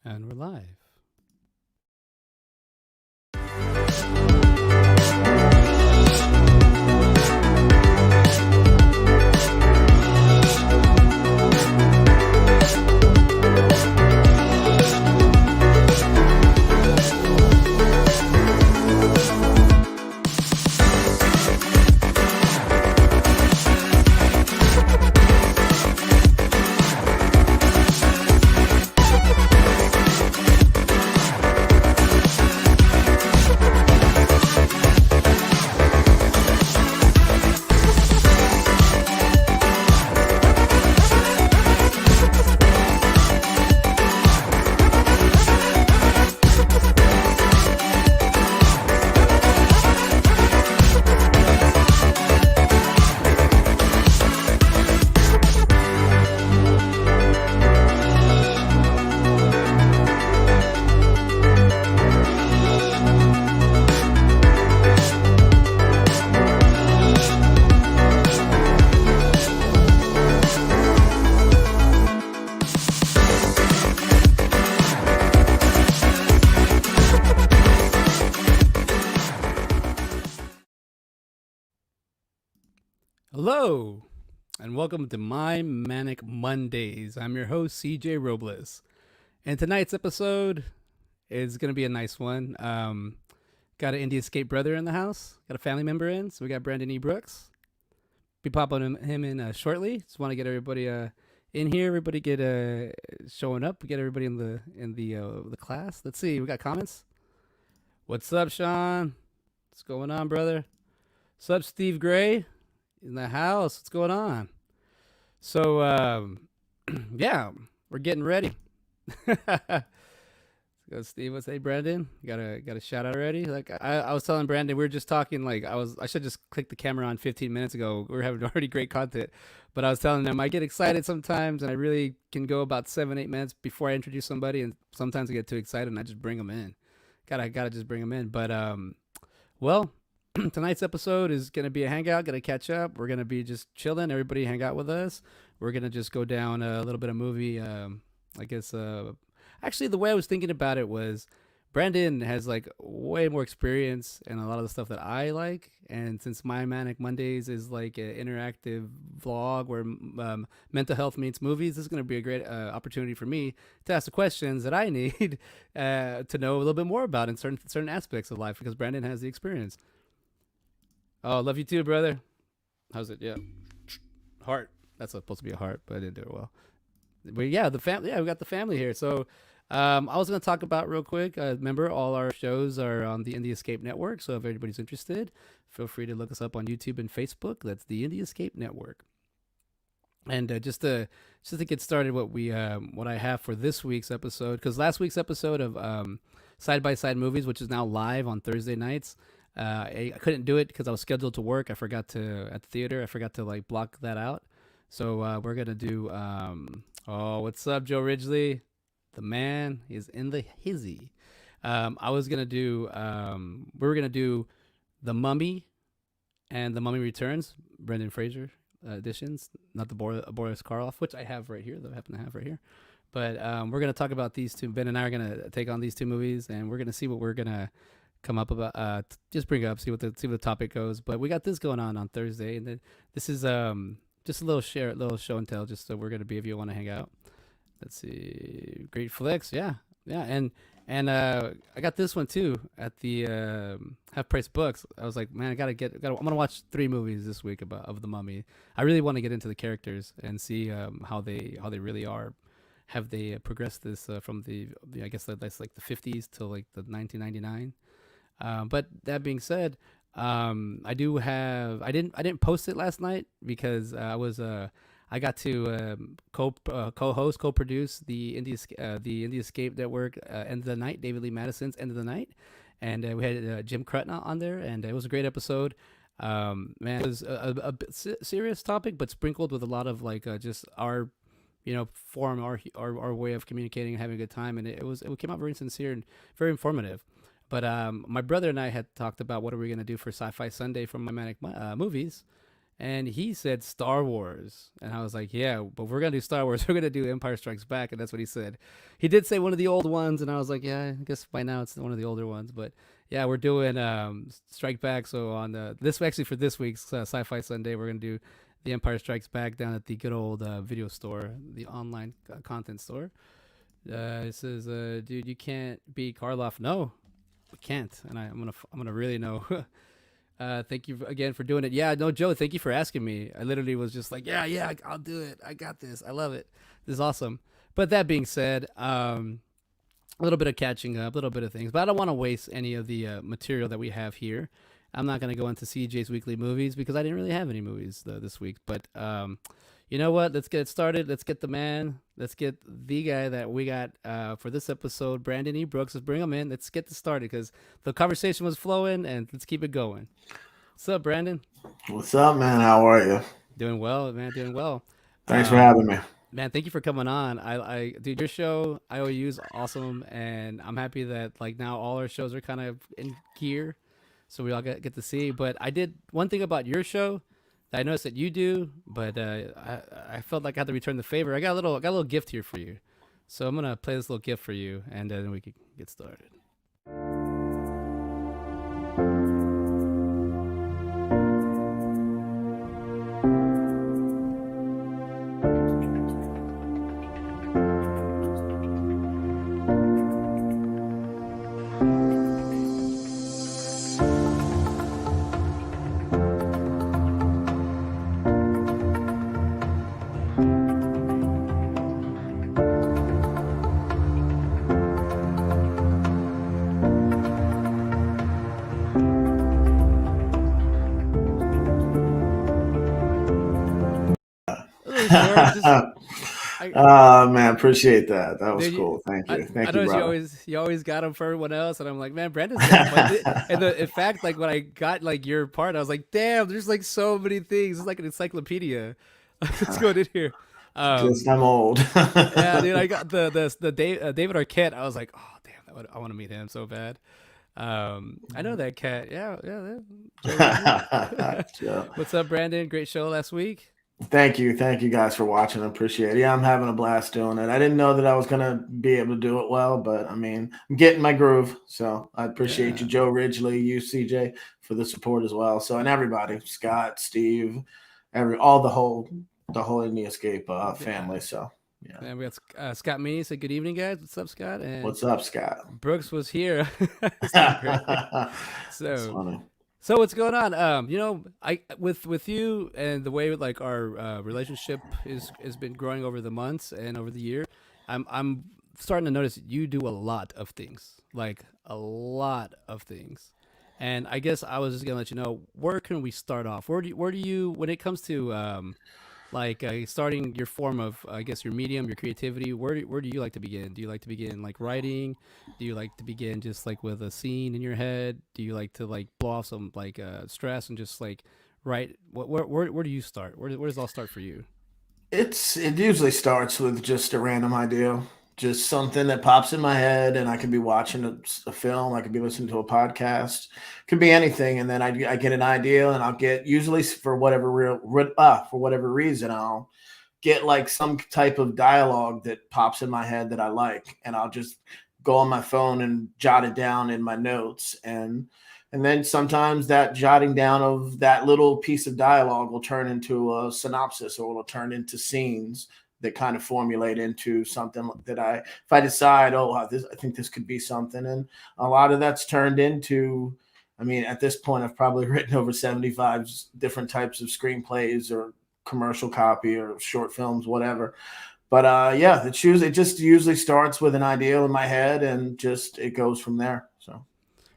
And we're live. Hello, and welcome to my Manic Mondayz. I'm your host, CJ Robles. And tonight's episode is going to be a nice one. Got an Indie Escape brother in the house. Got a family member in. So we got Brandon E. Brooks. Be popping him in shortly. Just want to get everybody in here. Everybody get showing up. Get everybody in the class. Let's see. We got comments. What's up, Sean? What's going on, brother? What's up, Steve Gray? In the house. What's going on? So yeah, we're getting ready. Go, Steve. What's hey, Brandon? Got a shout out already? Like I was telling Brandon, we were just talking. Like I should just click the camera on 15 minutes ago. We're having already great content, but I was telling them I get excited sometimes, and I really can go about 7-8 minutes before I introduce somebody, and sometimes I get too excited and I just bring them in. Gotta just bring them in. But well. Tonight's episode is going to be a hangout, going to catch up. We're going to be just chilling. Everybody hang out with us. We're going to just go down a little bit of movie. I guess, actually the way I was thinking about it was Brandon has like way more experience in a lot of the stuff that I like. And since my Manic Mondayz is like an interactive vlog where mental health meets movies, this is going to be a great opportunity for me to ask the questions that I need to know a little bit more about in certain aspects of life because Brandon has the experience. Oh, love you too, brother. How's it? Yeah. Heart. That's supposed to be a heart, but I didn't do it well. But yeah, the family. Yeah, we got the family here. So I was going to talk about real quick. Remember, all our shows are on the Indie Escape Network. So if anybody's interested, feel free to look us up on YouTube and Facebook. That's the Indie Escape Network. And just to get started, what I have for this week's episode, because last week's episode of Side by Side Movies, which is now live on Thursday nights. I couldn't do it because I was scheduled to work. At the theater. I forgot to like block that out. So we're gonna do. Oh, what's up, Joe Ridgely? The man is in the hizzy. I was gonna do. We were gonna do The Mummy and The Mummy Returns, Brendan Fraser editions, not the Boris Karloff, which I have right here. That I happen to have right here. But we're gonna talk about these two. Ben and I are gonna take on these two movies, and we're gonna see what we're gonna come up about, just bring up, see what the topic goes. But we got this going on Thursday, and then this is just a little show and tell, just so we're gonna be if you want to hang out. Let's see, great flicks, yeah, and I got this one too at the Half Price Books. I was like, man, I'm gonna watch 3 movies this week of the Mummy. I really want to get into the characters and see how they really are. Have they progressed this from the I guess that's like the 50s to like the 1999. But that being said, I didn't post it last night because I got to co-produce the Indie Escape Network End of the Night, David Lee Madison's End of the Night, and we had Jim Crutna on there, and it was a great episode. Man, it was a serious topic, but sprinkled with a lot of like just our form, our way of communicating and having a good time, and it came out very sincere and very informative. But my brother and I had talked about what are we going to do for Sci-Fi Sunday from my Manic Movies, And he said Star Wars. And I was like, yeah, but we're going to do Star Wars. We're going to do Empire Strikes Back. And that's what he said. He did say one of the old ones. And I was like, yeah, I guess by now it's one of the older ones. But yeah, we're doing Strike Back. So on this actually for this week's Sci-Fi Sunday, we're going to do The Empire Strikes Back down at the good old video store, the online content store. It says, dude, you can't beat Karloff. No, we can't. And I'm gonna really know. Thank you again for doing it. Yeah, no, Joe, thank you for asking me. I literally was just like, yeah, I'll do it. I got this. I love it. This is awesome. But that being said, a little bit of catching up, a little bit of things, but I don't want to waste any of the material that we have here. I'm not going to go into CJ's weekly movies because I didn't really have any movies this week. But you know what? Let's get it started. Let's get the man. Let's get the guy that we got for this episode, Brandon E. Brooks. Let's bring him in. Let's get this started because the conversation was flowing, and let's keep it going. What's up, Brandon? What's up, man? How are you? Doing well, man. Doing well. Thanks for having me. Man, thank you for coming on. Dude, your show, IOU, is awesome, and I'm happy that like now all our shows are kind of in gear, so we all get to see. But I did one thing about your show that I noticed that you do, but I felt like I had to return the favor. I got a little gift here for you, so I'm gonna play this little gift for you, and then we can get started. Man, appreciate that. That was cool. Thank you. Thank you, bro. You always got them for everyone else, and I'm like, man, Brandon's and in fact, like when I got like your part, I was like, damn, there's like so many things. It's like an encyclopedia. Let's go in here. Just I'm old. Yeah, dude, I got the David Arquette. I was like, oh damn, I want to meet him so bad. I know that cat. Yeah. What's up, Brandon? Great show last week. Thank you guys for watching. I appreciate it. Yeah, I'm having a blast doing it. I didn't know that I was gonna be able to do it well, but I mean, I'm getting my groove. So I appreciate you, Joe Ridgely, you, CJ, for the support as well. So and everybody, Scott, Steve, the whole Indie Escape family. So yeah. And we got Scott Meany. Say good evening, guys. What's up, Scott? And what's up, Scott? Brooks was here. So funny. So what's going on? I with you and the way like our relationship has been growing over the months and over the year, I'm starting to notice you do a lot of things, like a lot of things. And I guess I was just gonna let you know, where can we start off? Where do you when it comes to starting your form of, I guess, your medium, your creativity, where do you like to begin? Do you like to begin like writing? Do you like to begin just like with a scene in your head? Do you like to like blow off some like stress and just like write? Where do you start? Where does it all start for you? It usually starts with just a random idea, just something that pops in my head, and I could be watching a film, I could be listening to a podcast, could be anything, and then I get an idea, and I'll get usually for whatever reason I'll get like some type of dialogue that pops in my head that I like, and I'll just go on my phone and jot it down in my notes, and then sometimes that jotting down of that little piece of dialogue will turn into a synopsis, or it'll turn into scenes that kind of formulate into something that if I decide, I think this could be something. And a lot of that's turned into, I mean, at this point, I've probably written over 75 different types of screenplays or commercial copy or short films, whatever. But it just usually starts with an idea in my head, and just it goes from there. So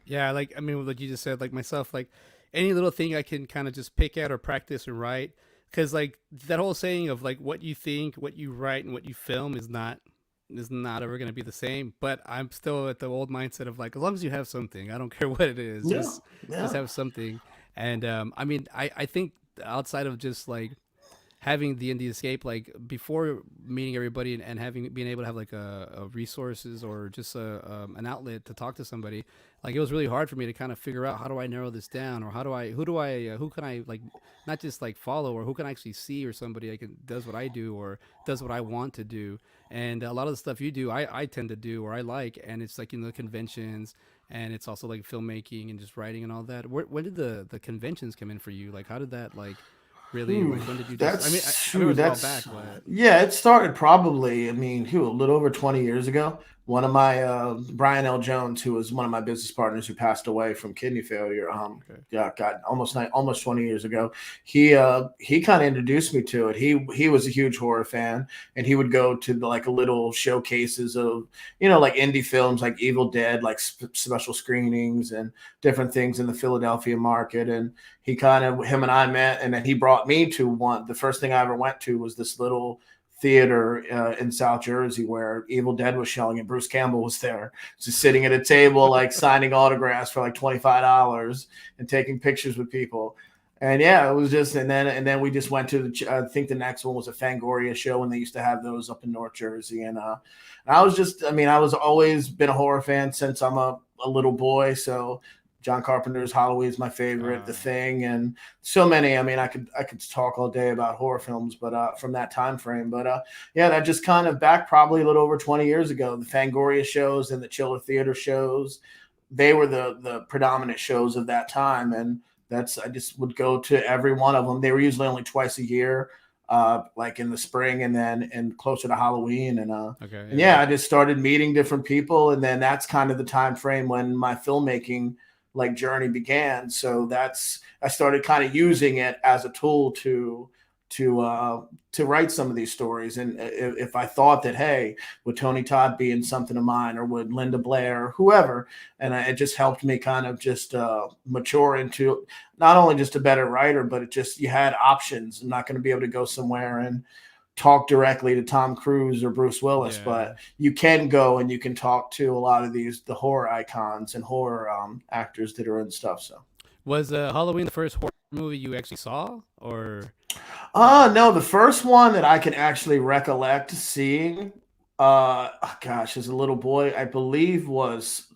yeah, like I mean, like you just said, like myself, like any little thing I can kind of just pick out or practice and write, because like that whole saying of like what you think, what you write, and what you film is not ever going to be the same. But I'm still at the old mindset of like, as long as you have something, I don't care what it is, just have something. And I mean, I think outside of just like having the indie escape, like before meeting everybody and having being able to have like a resources or just an outlet to talk to somebody, like it was really hard for me to kind of figure out how do I narrow this down, or who can I like not just like follow, or who can I actually see, or somebody I can does what I do or does what I want to do. And a lot of the stuff you do, I tend to do or I like, and it's like, conventions, and it's also like filmmaking and just writing and all that. When did the conventions come in for you? Like, how did that like really, Ooh, like, when did you just? I mean, that's I remember true. it was a while That's back, but yeah. It started probably. I mean, a little over 20 years ago. One of my Brian L. Jones, who was one of my business partners, who passed away from kidney failure. okay. Yeah, God, almost 20 years ago. He kind of introduced me to it. He was a huge horror fan, and he would go to like little showcases of like indie films like Evil Dead, like special screenings and different things in the Philadelphia market. And him and I met, and then he brought me to one. The first thing I ever went to was this little theater in South Jersey where Evil Dead was showing, and Bruce Campbell was there, just sitting at a table, like signing autographs for like $25 and taking pictures with people. And yeah, it was just, and then we just went to I think the next one was a Fangoria show, and they used to have those up in North Jersey. And I was just, I mean, I was always been a horror fan since I'm a little boy. So John Carpenter's Halloween is my favorite, The Thing, and so many. I mean, I could talk all day about horror films, but from that time frame. But yeah, that just kind of back probably a little over 20 years ago. The Fangoria shows and the Chiller Theater shows, they were the predominant shows of that time, and I just would go to every one of them. They were usually only twice a year, like in the spring and closer to Halloween. Okay, And yeah. yeah, I just started meeting different people, and then that's kind of the time frame when my filmmaking like journey began. So I started kind of using it as a tool to write some of these stories. And if I thought that, hey, would Tony Todd be in something of mine, or would Linda Blair, or whoever, and it just helped me kind of just mature into not only just a better writer, but it just, you had options. I'm not going to be able to go somewhere and talk directly to Tom Cruise or Bruce Willis, Yeah. but you can go and you can talk to a lot of the horror icons and horror actors that are in stuff. So, Was Halloween the first horror movie you actually saw, or? no, the first one that I can actually recollect seeing, oh gosh, as a little boy, I believe was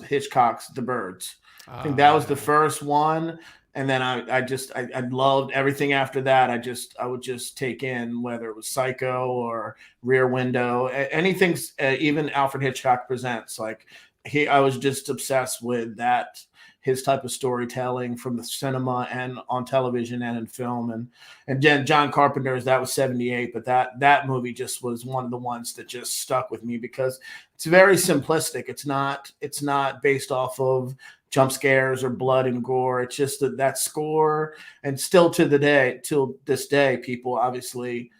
Hitchcock's The Birds. I think Oh that was the yeah. first one. And then I loved everything after that. I would just take in whether it was Psycho or Rear Window, anything, even Alfred Hitchcock Presents. Like I was just obsessed with that, his type of storytelling from the cinema and on television and in film. And then John Carpenter's, that was 78, but that movie just was one of the ones that just stuck with me because it's very simplistic. It's not based off of jump scares or blood and gore. It's just that score, and still till this day, people obviously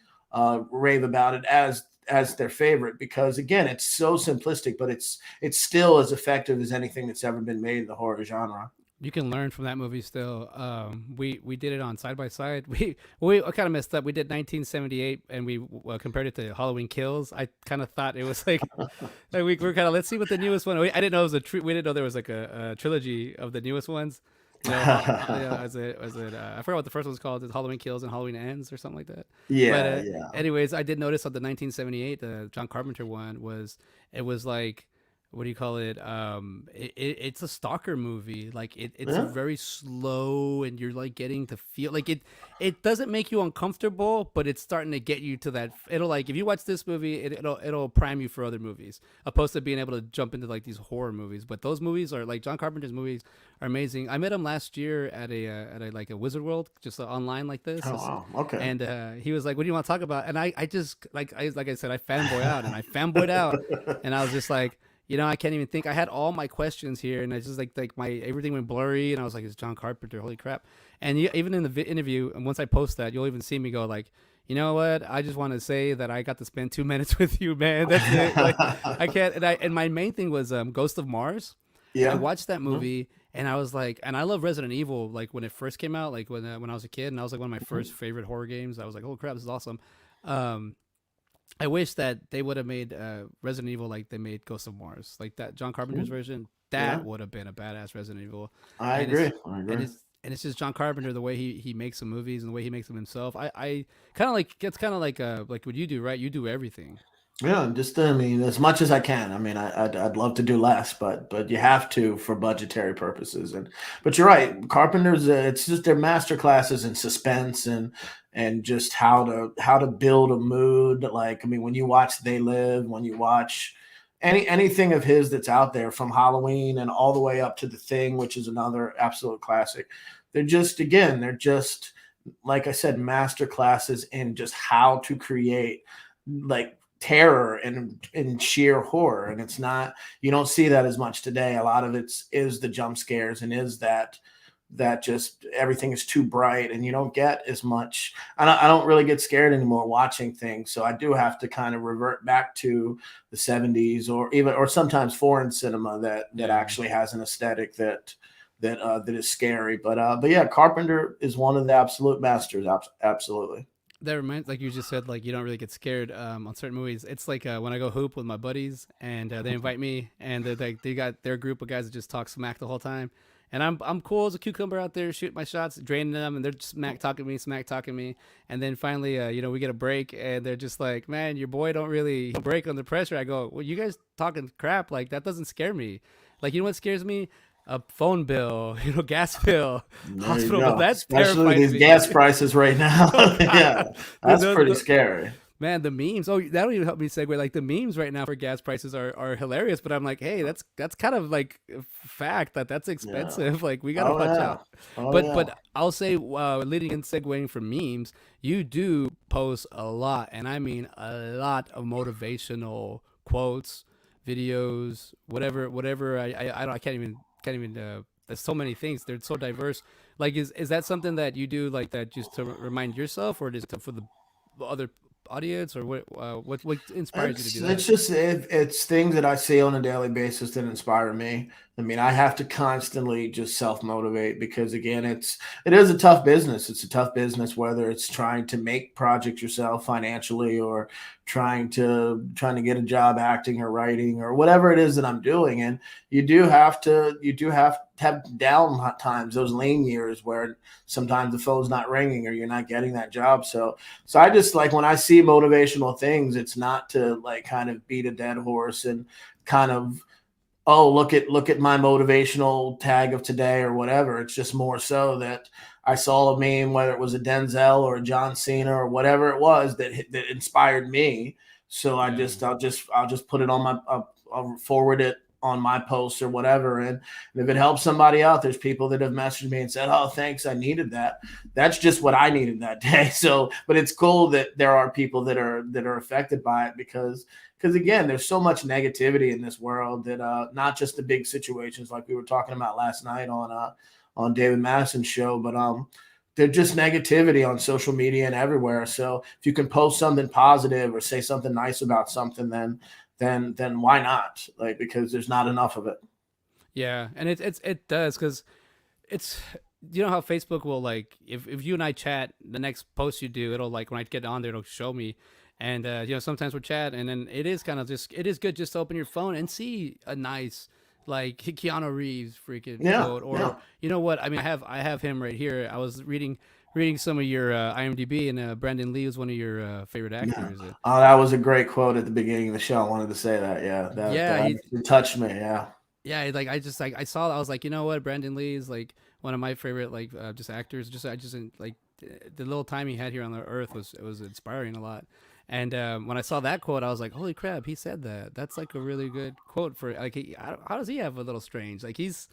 rave about it as their favorite, because again, it's so simplistic, but it's still as effective as anything that's ever been made in the horror genre. You can learn from that movie still. We did it on Side by Side. We kind of messed up. We did 1978, and we compared it to Halloween Kills. I kind of thought it was like we were kind of, let's see what the newest one. I didn't know it was we didn't know there was like a trilogy of the newest ones. Yeah, as it I forgot what the first one's called. It's Halloween Kills and Halloween Ends or something like that. But Yeah, yeah. anyways, I did notice on the 1978, the John Carpenter one it was like, what do you call it? It's a stalker movie. Like it's a Yeah. very slow, and you're like getting to feel like it doesn't make you uncomfortable, but it's starting to get you to that. It'll, like, if you watch this movie, it'll prime you for other movies, opposed to being able to jump into like these horror movies. But those movies are like, John Carpenter's movies are amazing. I met him last year at a like a Wizard World, just online like this. Oh wow. Okay. And he was like, "What do you want to talk about?" And I just like I said, I fanboy out, and I fanboyed out, and I was just like, I can't even think. I had all my questions here, and it's just like my everything went blurry, and I was like, "It's John Carpenter, holy crap!" And even in the interview, and once I post that, you'll even see me go like, "You know what? I just want to say that I got to spend 2 minutes with you, man. That's it. Like, I can't." And my main thing was Ghost of Mars. I Yeah. watched that Mhm. movie, and I was like, and I love Resident Evil, like when it first came out, like when I was a kid, and that was like one of my first favorite horror games. I was like, "Oh crap, this is awesome." Um, I wish that they would have made Resident Evil like they made Ghost of Mars, like that John Carpenter's Mhm. version. Yeah. That would have been a badass Resident Evil, I and it's agree. I and agree. and it's just John Carpenter, the way he makes the movies and the way he makes them himself. I kind of like, it's kind of like what you do, right? You do everything. Yeah, just I mean, as much as I can. I mean, I'd love to do less, but you have to for budgetary purposes. And but you're right, Carpenter's it's just their master classes in suspense and just how to build a mood. Like I mean, when you watch They Live, when you watch anything of his that's out there from Halloween and all the way up to The Thing, which is another absolute classic. They're just like I said, master classes in just how to create like terror and sheer horror. And it's not, you don't see that as much today. A lot of it's is the jump scares and is that just everything is too bright and you don't get as much. I don't really get scared anymore watching things. So I do have to kind of revert back to the 70s or sometimes foreign cinema that actually has an aesthetic that is scary. But yeah, Carpenter is one of the absolute masters. Absolutely. That reminds, like you just said, like you don't really get scared on certain movies. It's like when I go hoop with my buddies and they invite me and they got their group of guys that just talk smack the whole time, and I'm cool as a cucumber out there shooting my shots, draining them, and they're just smack talking me, and then finally we get a break and they're just like, man, your boy don't really break under pressure. I go, well, you guys talking crap, like that doesn't scare me. Like, you know what scares me? A phone bill, gas bill, hospital bill. That's especially these me. Gas prices right now. Yeah, that's pretty scary. Man, the memes. Oh, that'll even help me segue. Like the memes right now for gas prices are hilarious. But I'm like, hey, that's kind of like a fact that's expensive. Yeah. Like we gotta watch out. But I'll say, leading and segueing from memes, you do post a lot, and I mean a lot of motivational quotes, videos, whatever. I can't even. There's so many things. They're so diverse. Like, is that something that you do like that just to remind yourself, or is it for the other audience, or what inspires you to do that? It's just it's things that I see on a daily basis that inspire me. I mean, I have to constantly just self-motivate because again, it is a tough business. It's a tough business, whether it's trying to make projects yourself financially or trying to get a job acting or writing or whatever it is that I'm doing. And you do have to have down times, those lean years where sometimes the phone's not ringing or you're not getting that job. So I just like when I see motivational things, it's not to like kind of beat a dead horse and kind of, oh, look at my motivational tag of today or whatever. It's just more so that I saw a meme, whether it was a Denzel or a John Cena or whatever it was that inspired me. So I'll just put it on my, I'll forward it on my posts or whatever. And if it helps somebody out, there's people that have messaged me and said, oh, thanks, I needed that. That's just what I needed that day. So, but it's cool that there are people that are affected by it because again, there's so much negativity in this world that not just the big situations like we were talking about last night on David Madison's show, but they're just negativity on social media and everywhere. So if you can post something positive or say something nice about something, then why not? Like, because there's not enough of it. Yeah, and it does, because it's, you know how Facebook will, like, if you and I chat, the next post you do, it'll, like, when I get on there, it'll show me. And sometimes we'll chat, and then it is good just to open your phone and see a nice, like, Keanu Reeves freaking quote, or you know what? I mean, I have him right here. I was reading some of your IMDb, and Brandon Lee was one of your favorite actors. Yeah. Oh, that was a great quote at the beginning of the show. I wanted to say that. Yeah, that touched me. Yeah. Yeah, like I saw that. I was like, you know what? Brandon Lee is like one of my favorite just actors. I just like the little time he had here on the earth was inspiring a lot. And when I saw that quote, I was like, "Holy crap! He said that. That's like a really good quote for like. How does he have a little strange? Like he's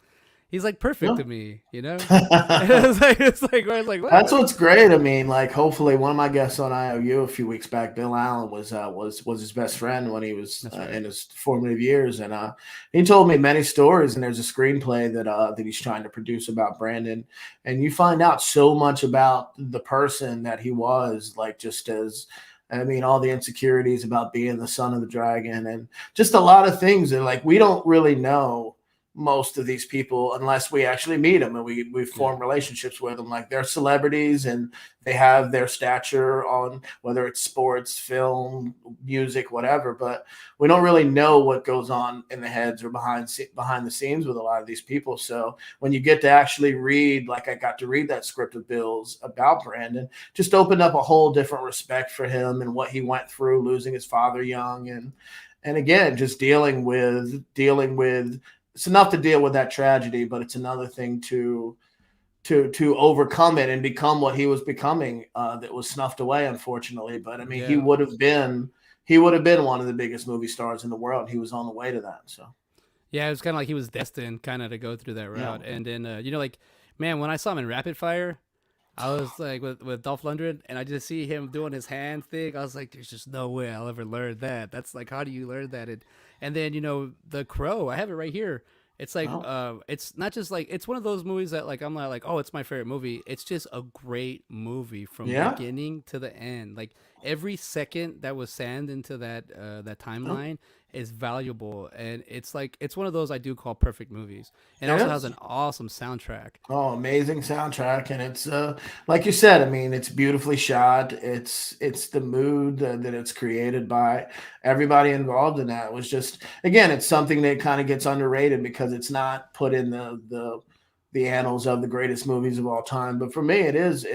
like perfect to me, you know." it's like wow. That's what's great. I mean, like hopefully one of my guests on IOU a few weeks back, Bill Allen, was his best friend when he was in his formative years, and he told me many stories. And there's a screenplay that he's trying to produce about Brandon, and you find out so much about the person that he was, like just as. I mean, all the insecurities about being the son of the dragon and just a lot of things that like we don't really know most of these people unless we actually meet them and we form relationships with them. Like they're celebrities and they have their stature on whether it's sports, film, music, whatever. But we don't really know what goes on in the heads or behind the scenes with a lot of these people. So when you get to actually read, like I got to read that script of Bill's about Brandon, just opened up a whole different respect for him and what he went through, losing his father young, and again, just dealing with it's enough to deal with that tragedy, but it's another thing to overcome it and become what he was becoming, that was snuffed away, unfortunately. But I mean, he would have been one of the biggest movie stars in the world. He was on the way to that. So yeah, it was kind of like he was destined kind of to go through that route. And then like, man, when I saw him in Rapid Fire, I was like with Dolph Lundgren, and I just see him doing his hand thing. I was like, there's just no way I'll ever learn that. That's like, how do you learn that? And then The Crow, I have it right here. It's like it's not just like, it's one of those movies that like I'm not like, oh, it's my favorite movie. It's just a great movie from beginning to the end. Like every second that was sand into that timeline is valuable, and it's like, it's one of those I do call perfect movies, and also has an awesome soundtrack. Oh, amazing soundtrack. And it's like you said, I mean, it's beautifully shot. It's the mood that it's created by everybody involved in that. It was just, again, it's something that kind of gets underrated because it's not put in the annals of the greatest movies of all time. But for me, it is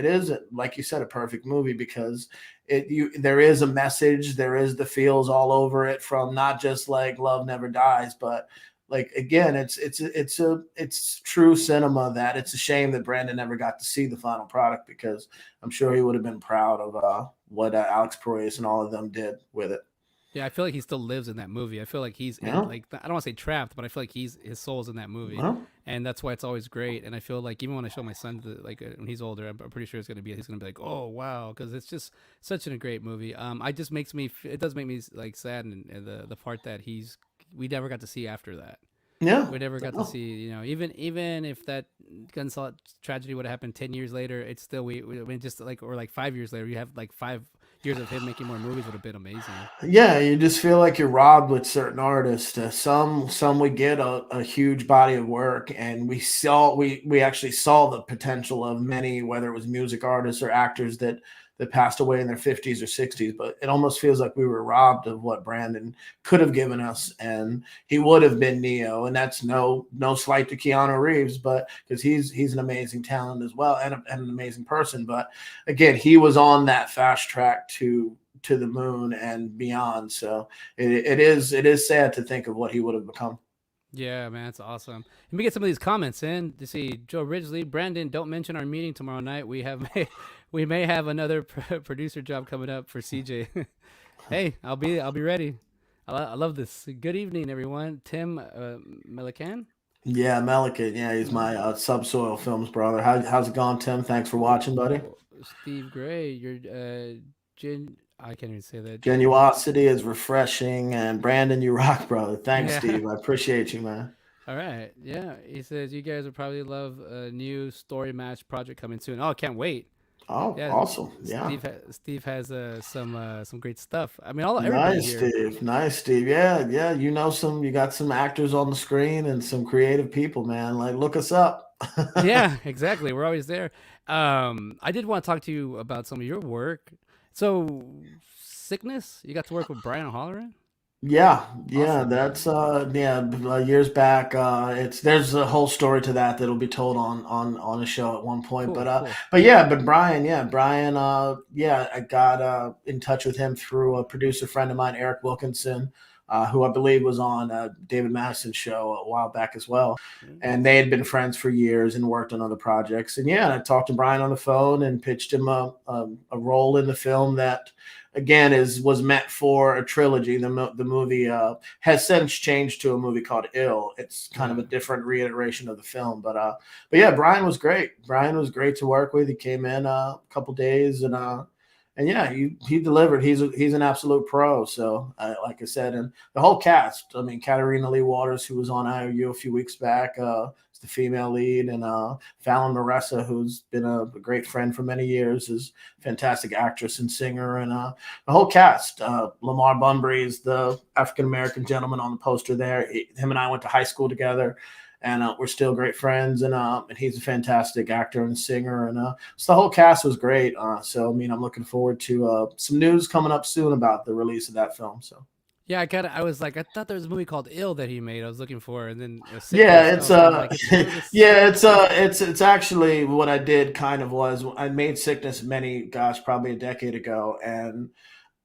like you said, a perfect movie because there is a message, there is the feels all over it, from not just like love never dies, but like, again, it's true cinema. That it's a shame that Brandon never got to see the final product, because I'm sure he would have been proud of what Alex Proyas and all of them did with it. Yeah, I feel like he still lives in that movie. I feel like he's in, like, I don't want to say trapped, but I feel like his soul's in that movie, and that's why it's always great. And I feel like even when I show my son when he's older, I'm pretty sure he's gonna be like, oh wow, because it's just such a great movie. It just makes me, it does make me like sad, and the part that we never got to see after that. Yeah, We never got to see, even if that gunshot tragedy would have happened 10 years later, it's still, we just like, or like 5 years later, you have like 5 years of him making more movies would have been amazing. Yeah, you just feel like you're robbed with certain artists. Some we get a huge body of work, and we actually saw the potential of many, whether it was music artists or actors that passed away in their 50s or 60s. But it almost feels like we were robbed of what Brandon could have given us, and he would have been Neo. And that's no slight to Keanu Reeves, but because he's an amazing talent as well, and an amazing person. But again, he was on that fast track to the moon and beyond. So it is sad to think of what he would have become. Yeah, man, that's awesome. Let me get some of these comments in to see. Joe Ridgely, Brandon, don't mention our meeting tomorrow night. We may have another producer job coming up for CJ. Hey, I'll be ready. I love this. Good evening, everyone. Tim Melican. Yeah, Melican. Yeah, he's my Subsoil Films brother. How's it going, Tim? Thanks for watching, buddy. Steve Gray, you're I can't even say that. Genuosity is refreshing, and Brandon, you rock, brother. Thanks, Steve. I appreciate you, man. All right. Yeah. He says you guys will probably love a new story match project coming soon. Oh, I can't wait. Oh, yeah, awesome. Yeah. Steve has some great stuff. I mean, everybody nice, here. Steve. Nice, Steve. Yeah, yeah. You got some actors on the screen and some creative people, man. Like, look us up. Yeah, exactly. We're always there. I did want to talk to you about some of your work. So, Sickness, you got to work with Brian O'Halloran? Yeah, Awesome. that's years back. There's a whole story to that'll be told on a show at one point. Cool, But cool. but Brian, I got in touch with him through a producer friend of mine, Eric Wilkinson, who I believe was on David Madison's show a while back as well. And they had been friends for years and worked on other projects. And I talked to Brian on the phone and pitched him a role in the film that, again, was meant for a trilogy. The movie has since changed to a movie called Ill. It's kind of a different reiteration of the film, but yeah, Brian was great. Brian was great to work with. He came in a couple days, and yeah, he delivered. He's an absolute pro. So like I said, and the whole cast. I mean, Katarina Lee Waters, who was on IOU a few weeks back, is the female lead, and Fallon Maressa, who's been a great friend for many years, is a fantastic actress and singer, and the whole cast. Lamar Bunbury is the African American gentleman on the poster there. Him and I went to high school together. and we're still great friends. And he's a fantastic actor and singer, and so the whole cast was great. So I mean, I'm looking forward to some news coming up soon about the release of that film. So. Yeah, I was like, I thought there was a movie called Ill that he made. I was looking for, and then Yeah, Sickness. I it's was kind of like, it's one of the yeah, sick. it's actually what I did kind of was I made Sickness gosh, probably a decade ago, and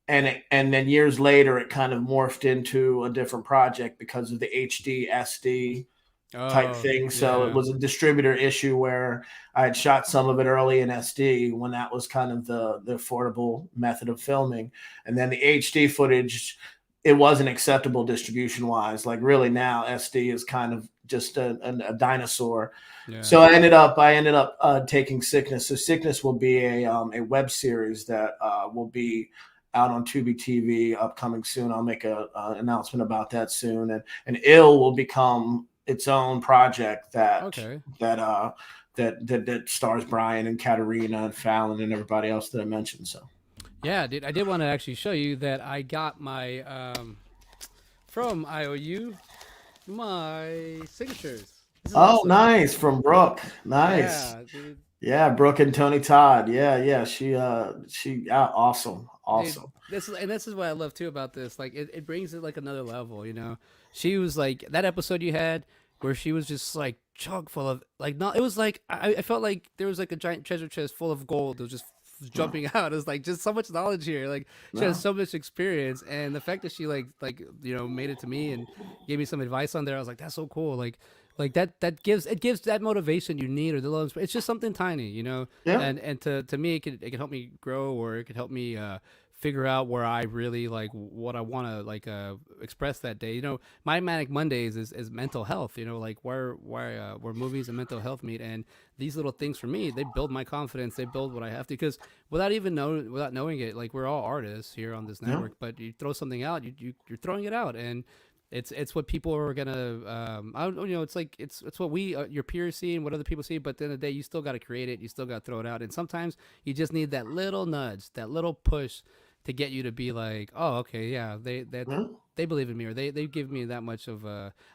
then years later it kind of morphed into a different project because of the HD SD type Oh thing. So it yeah, was a distributor issue where I had shot some of it early in SD when that was kind of the affordable method of filming, and then the HD footage, it wasn't acceptable distribution wise. Like really now SD is kind of just a dinosaur. yeah. So I ended up taking Sickness. So Sickness will be a web series that will be out on Tubi TV upcoming soon. I'll make a announcement about that soon, and Ill will become its own project Okay. that uh that stars Brian and Katarina and Fallon and everybody else that I mentioned. So. Yeah, dude, I did want to actually show you that I got my from IOU my signatures. This is Oh, awesome. nice from Brooke. Nice. Yeah, dude. Yeah, Brooke and Tony Todd. Yeah, yeah. Awesome, Dude, awesome. this is what I love too about this. Like it brings it like another level, you know. She was like that episode you had where she was just like chock full of like not it was like I felt like there was like a giant treasure chest full of gold that was just No, jumping out. It was like just so much knowledge here. Like she has no. so much experience and the fact that she like you know made it to me and gave me some advice on there, I was like, that's so cool. Like that gives it gives that motivation you need or the little it's just something tiny, you know. Yeah, And to me it can help me grow or it can help me figure out where I really like what I want to like express that day. You know, my Manic Mondays is mental health. You know, like where movies and mental health meet, and these little things for me they build my confidence. They build what I have to because without knowing it, like we're all artists here on this yeah, network. But you throw something out, you're throwing it out, and it's what people are gonna I don't you know it's what we your peers see and what other people see, but at the end of the day you still got to create it, you still got to throw it out, and sometimes you just need that little nudge, that little push to get you to be like, oh, okay, yeah, yeah. they believe in me or they give me that much of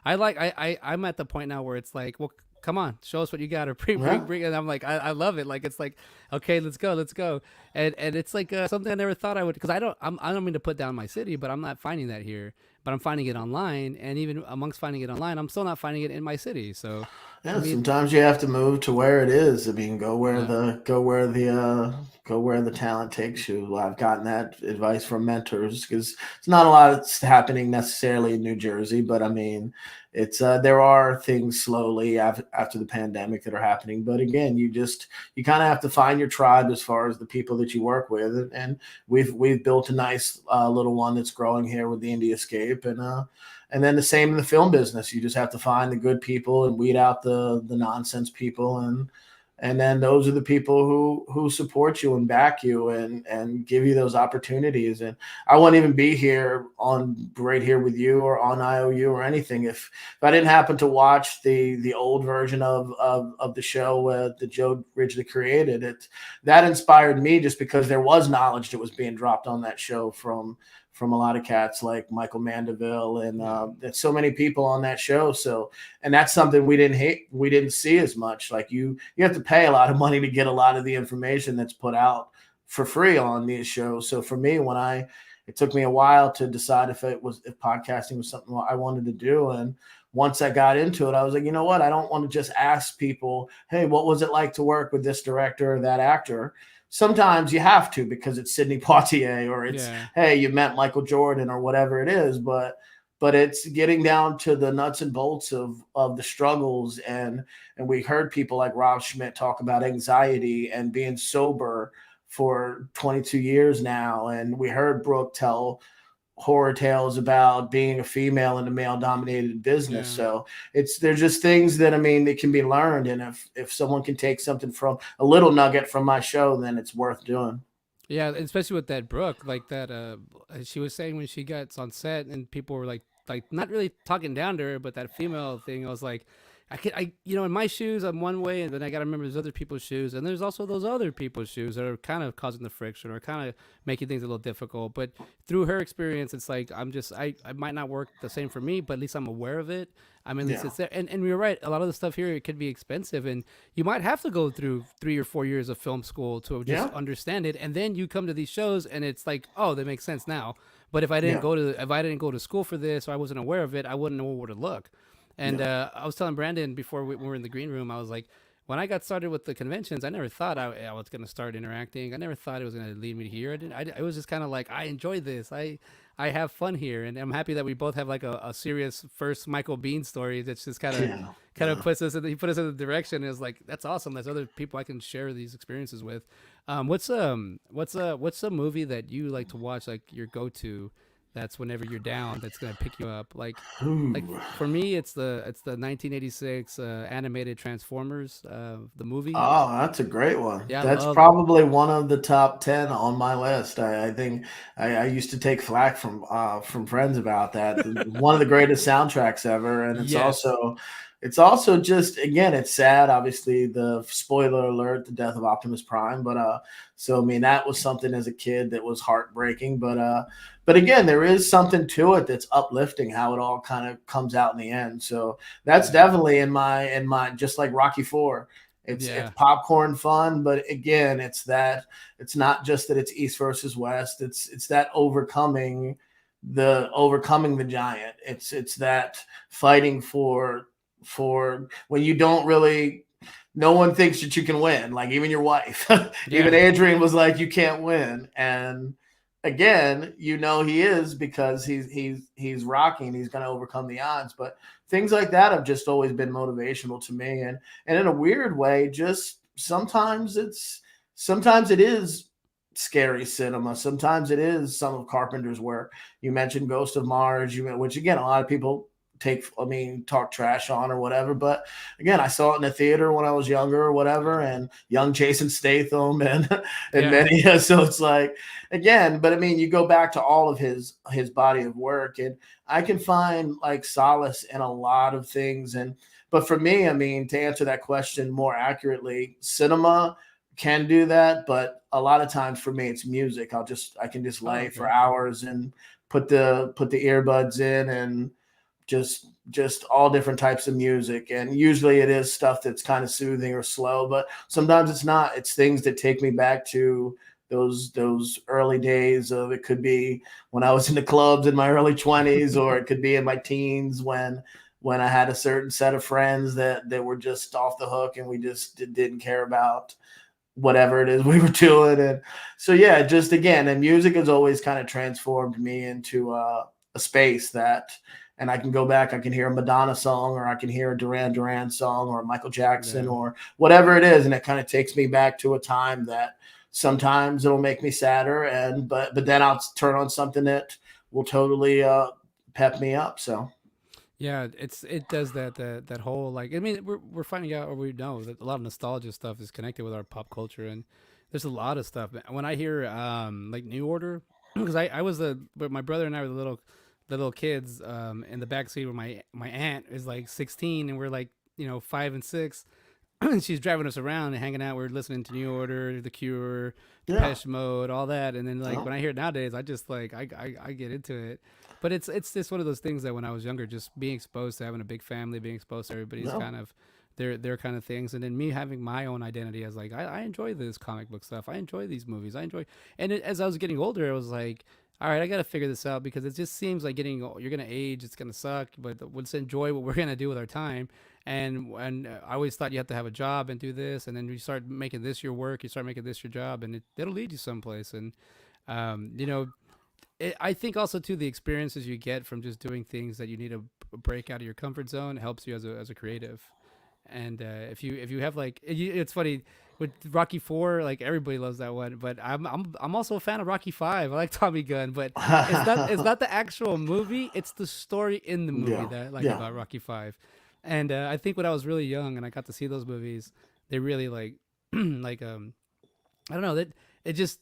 I'm at the point now where it's like, well, come on, show us what you got or Yeah. bring and I'm like I love it, like it's like okay, let's go, and it's like something I never thought I would because I don't mean to put down my city, but I'm not finding that here, but I'm finding it online, and even amongst finding it online I'm still not finding it in my city. So to Yeah, me, sometimes you have to move to where it is. I mean, yeah, go where the talent takes you. Well, I've gotten that advice from mentors because it's not a lot that's happening necessarily in New Jersey, but I mean, it's there are things slowly after the pandemic that are happening. But again, you kind of have to find your tribe as far as the people that you work with, and we've built a nice little one that's growing here with the Indie Escape, and then the same in the film business. You just have to find the good people and weed out the nonsense people, and then those are the people who support you and back you and give you those opportunities. And I wouldn't even be here on right here with you or on IOU or anything if I didn't happen to watch the old version of the show that Joe originally created. It that inspired me just because there was knowledge that was being dropped on that show from a lot of cats like Michael Mandeville yeah, and so many people on that show. So, and that's something we didn't see as much. Like you have to pay a lot of money to get a lot of the information that's put out for free on these shows. So for me, it took me a while to decide if podcasting was something I wanted to do. And once I got into it, I was like, you know what? I don't want to just ask people, hey, what was it like to work with this director or that actor? Sometimes you have to because it's Sidney Poitier or it's yeah, hey, you met Michael Jordan or whatever it is, but it's getting down to the nuts and bolts of the struggles, and we heard people like Rob Schmidt talk about anxiety and being sober for 22 years now, and we heard Brooke tell horror tales about being a female in a male dominated business. yeah. So there's just things that I mean that can be learned, and if someone can take something from a little nugget from my show, then it's worth doing. Yeah, especially with that Brooke, like that. She was saying when she gets on set and people were like not really talking down to her, but that female thing. I was like, in my shoes, I'm one way, and then I got to remember there's other people's shoes, and there's also those other people's shoes that are kind of causing the friction or kind of making things a little difficult. But through her experience, it's like I might not work the same for me, but at least I'm aware of it. I mean, at least Yeah. it's there. And you're right. A lot of the stuff here, it could be expensive, and you might have to go through 3 or 4 years of film school to just Yeah. understand it. And then you come to these shows, and it's like, oh, that makes sense now. But Yeah. if I didn't go to school for this, or I wasn't aware of it, I wouldn't know where to look. And Yeah. I was telling Brandon before we were in the green room, I was like, when I got started with the conventions, I never thought I was going to start interacting. I never thought it was going to lead me here. It was just kind of like, I enjoy this. I have fun here. And I'm happy that we both have like a serious first Michael Bean story that's just Yeah. kind of Yeah. he put us in the direction. Is like, that's awesome. There's other people I can share these experiences with. What's a movie that you like to watch, like your go-to, that's whenever you're down, that's gonna pick you up. Like Ooh. for me, it's the 1986 animated Transformers, the movie. Oh, that's a great one. Yeah, I That's love. probably one of the top 10 on my list. I think I used to take flack from friends about that. One of the greatest soundtracks ever, and Yes. it's also just again, it's sad. Obviously, the spoiler alert, the death of Optimus Prime, but so I mean that was something as a kid that was heartbreaking. But again, there is something to it that's uplifting. How it all kind of comes out in the end. So that's Yeah. definitely in my just like Rocky Four. It's Yeah. popcorn fun, but again, it's not just that it's East versus West. It's that overcoming the giant. It's that fighting for when you don't really, no one thinks that you can win. Like even your wife, even Yeah. Adrian was like, you can't win. And again, he is because he's rocking. He's going to overcome the odds. But things like that have just always been motivational to me. And in a weird way, just sometimes it is scary cinema. Sometimes it is some of Carpenter's work. You mentioned Ghost of Mars, which again a lot of people talk trash on or whatever. But again, I saw it in the theater when I was younger or whatever, and young Jason Statham and Yeah. many. So it's like again, but I mean, you go back to all of his body of work, and I can find like solace in a lot of things. But for me, I mean, to answer that question more accurately, cinema can do that, but a lot of times for me, it's music. I can just Oh, lay for okay. hours and put the earbuds in and just all different types of music, and usually it is stuff that's kind of soothing or slow, but sometimes it's not. It's things that take me back to those early days of, it could be when I was in the clubs in my early 20s, or it could be in my teens when I had a certain set of friends that were just off the hook, and we just didn't care about whatever it is we were doing. And so yeah, just again, and music has always kind of transformed me into a space that, and I can go back, I can hear a Madonna song, or I can hear a Duran Duran song, or a Michael Jackson, Yeah. or whatever it is, and it kind of takes me back to a time that sometimes it'll make me sadder, and but then I'll turn on something that will totally pep me up. So Yeah, it does that whole, like, I mean, we're finding out, or we know that a lot of nostalgia stuff is connected with our pop culture, and there's a lot of stuff. When I hear like New Order, because I was but my brother and I were the little kids in the back seat where my aunt is like 16, and we're like 5 and 6, and she's driving us around and hanging out. We're listening to New Order, The Cure, yeah, Depeche Mode, all that. And then like well, when I hear it nowadays, I just like I get into it. But it's just one of those things that when I was younger, just being exposed to having a big family, being exposed to everybody's no, kind of their kind of things, and then me having my own identity as like I enjoy this comic book stuff. I enjoy these movies. I enjoy, and as I was getting older, I was like, all right, I got to figure this out, because it just seems like you're gonna age, it's gonna suck, but let's enjoy what we're gonna do with our time. And I always thought you have to have a job and do this, and then you start making this your work, you start making this your job, and it'll lead you someplace. And um, you know, I think also too, the experiences you get from just doing things that you need to break out of your comfort zone helps you as a creative. And if you have like it's funny with Rocky Four, like everybody loves that one, but I'm also a fan of Rocky Five. I like Tommy Gunn, but it's not the actual movie; it's the story in the movie yeah, that I like yeah, about Rocky Five. And I think when I was really young and I got to see those movies, they really like like I don't know, that it just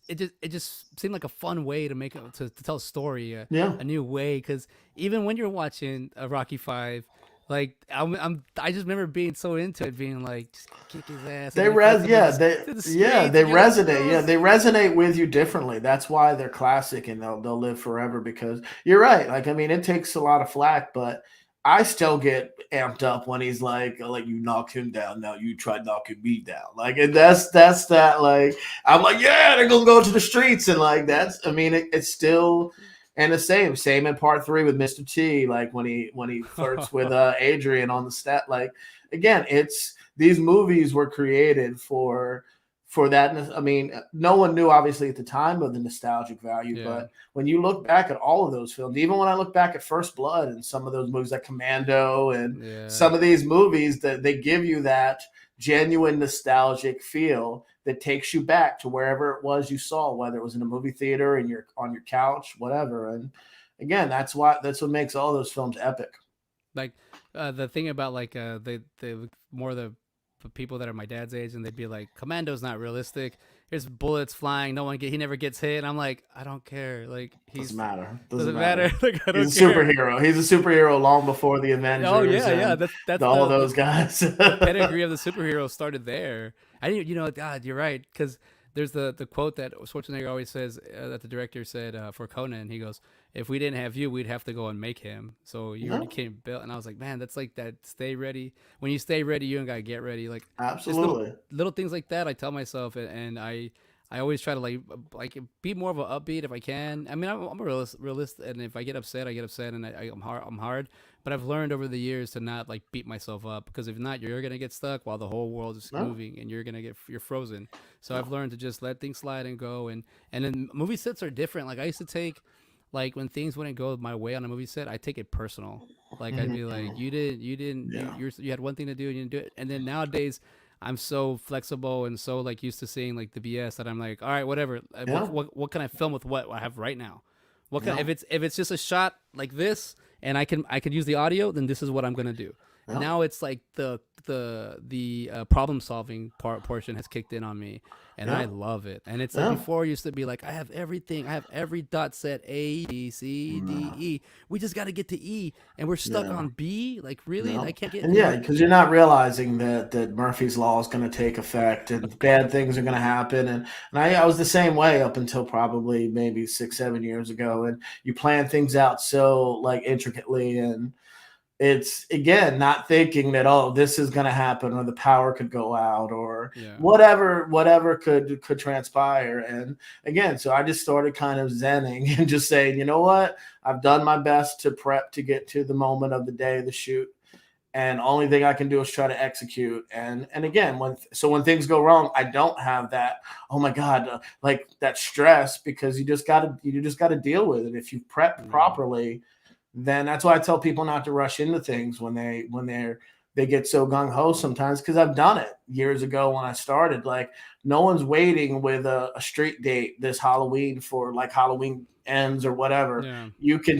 seemed like a fun way to to tell a story, yeah, a new way. Because even when you're watching a Rocky Five, Like I just remember being so into it, being like, just kick his ass, and They then fight res them yeah, to the streets, they and you're like, resonate. Yeah, yes. they resonate with you differently. That's why they're classic and they'll live forever because you're right. Like I mean, it takes a lot of flack, but I still get amped up when he's like you knock him down, now you try knocking me down. Like and that's that like I'm like, yeah, they're gonna go to the streets and like that's I mean it's still and the same in part three with Mr. T, like when he flirts with Adrian on the stat like again, it's these movies were created for that. I mean, no one knew obviously at the time of the nostalgic value, Yeah, but when you look back at all of those films, even when I look back at First Blood and some of those movies like Commando and yeah. some of these movies that they give you that genuine nostalgic feel that takes you back to wherever it was you saw, whether it was in a movie theater and you're on your couch, whatever. And again, that's what makes all those films epic. Like the thing about like the more the people that are my dad's age, and they'd be like, "Commando's not realistic. There's bullets flying. He never gets hit." And I'm like, I don't care. Like Doesn't matter. doesn't matter. Like I don't He's a care. superhero. He's a superhero long before the Oh Avengers yeah, yeah. and That's all those guys. the pedigree of the superhero started there. I didn't, God, you're right, because there's the quote that Schwarzenegger always says that the director said for Conan. He goes, "If we didn't have you, we'd have to go and make him. So you Yeah, already came built." And I was like, man, that's like that. Stay ready. When you stay ready, you don't gotta get ready. Like just absolutely. little things like that. I tell myself, and I always try to like be more of an upbeat if I can. I mean, I'm a realist, and if I get upset, I get upset, and I'm hard. I'm hard. But I've learned over the years to not like beat myself up, because if not, you're gonna get stuck while the whole world is No, moving, and you're frozen. So I've no. learned to just let things slide and go. And then movie sets are different. Like I used to take, like when things wouldn't go my way on a movie set, I take it personal. Like I'd be like, Mhm. you Yeah. you had one thing to do and you didn't do it. And then nowadays, I'm so flexible and so like used to seeing like the BS that I'm like, all right, whatever. Yeah. What can I film with what I have right now? What can Yeah. if it's just a shot like this, and I can use the audio, then this is what I'm gonna do. Yeah. Now it's like the problem solving portion has kicked in on me, and I Yeah. love it. And it's like Yeah. before, it used to be like, I have everything, I have every dot set, A B C D No. E. We just got to get to E, and we're stuck Yeah. on B. Like really, I No. can't get And yeah, because you're not realizing that Murphy's law is going to take effect and bad things are going to happen. And I was the same way up until probably maybe 6, 7 years ago. And you plan things out so like intricately and it's again not thinking that oh this is going to happen or the power could go out or Yeah. whatever could transpire and again so I just started kind of zenning and just saying you know what I've done my best to prep to get to the moment of the day of the shoot and only thing I can do is try to execute and again when things go wrong I don't have that oh my god like that stress because you just got to deal with it if you prep Yeah. properly then that's why I tell people not to rush into things when they get so gung ho sometimes because I've done it years ago when I started. Like no one's waiting with a street date this Halloween for like Halloween ends or whatever. Yeah.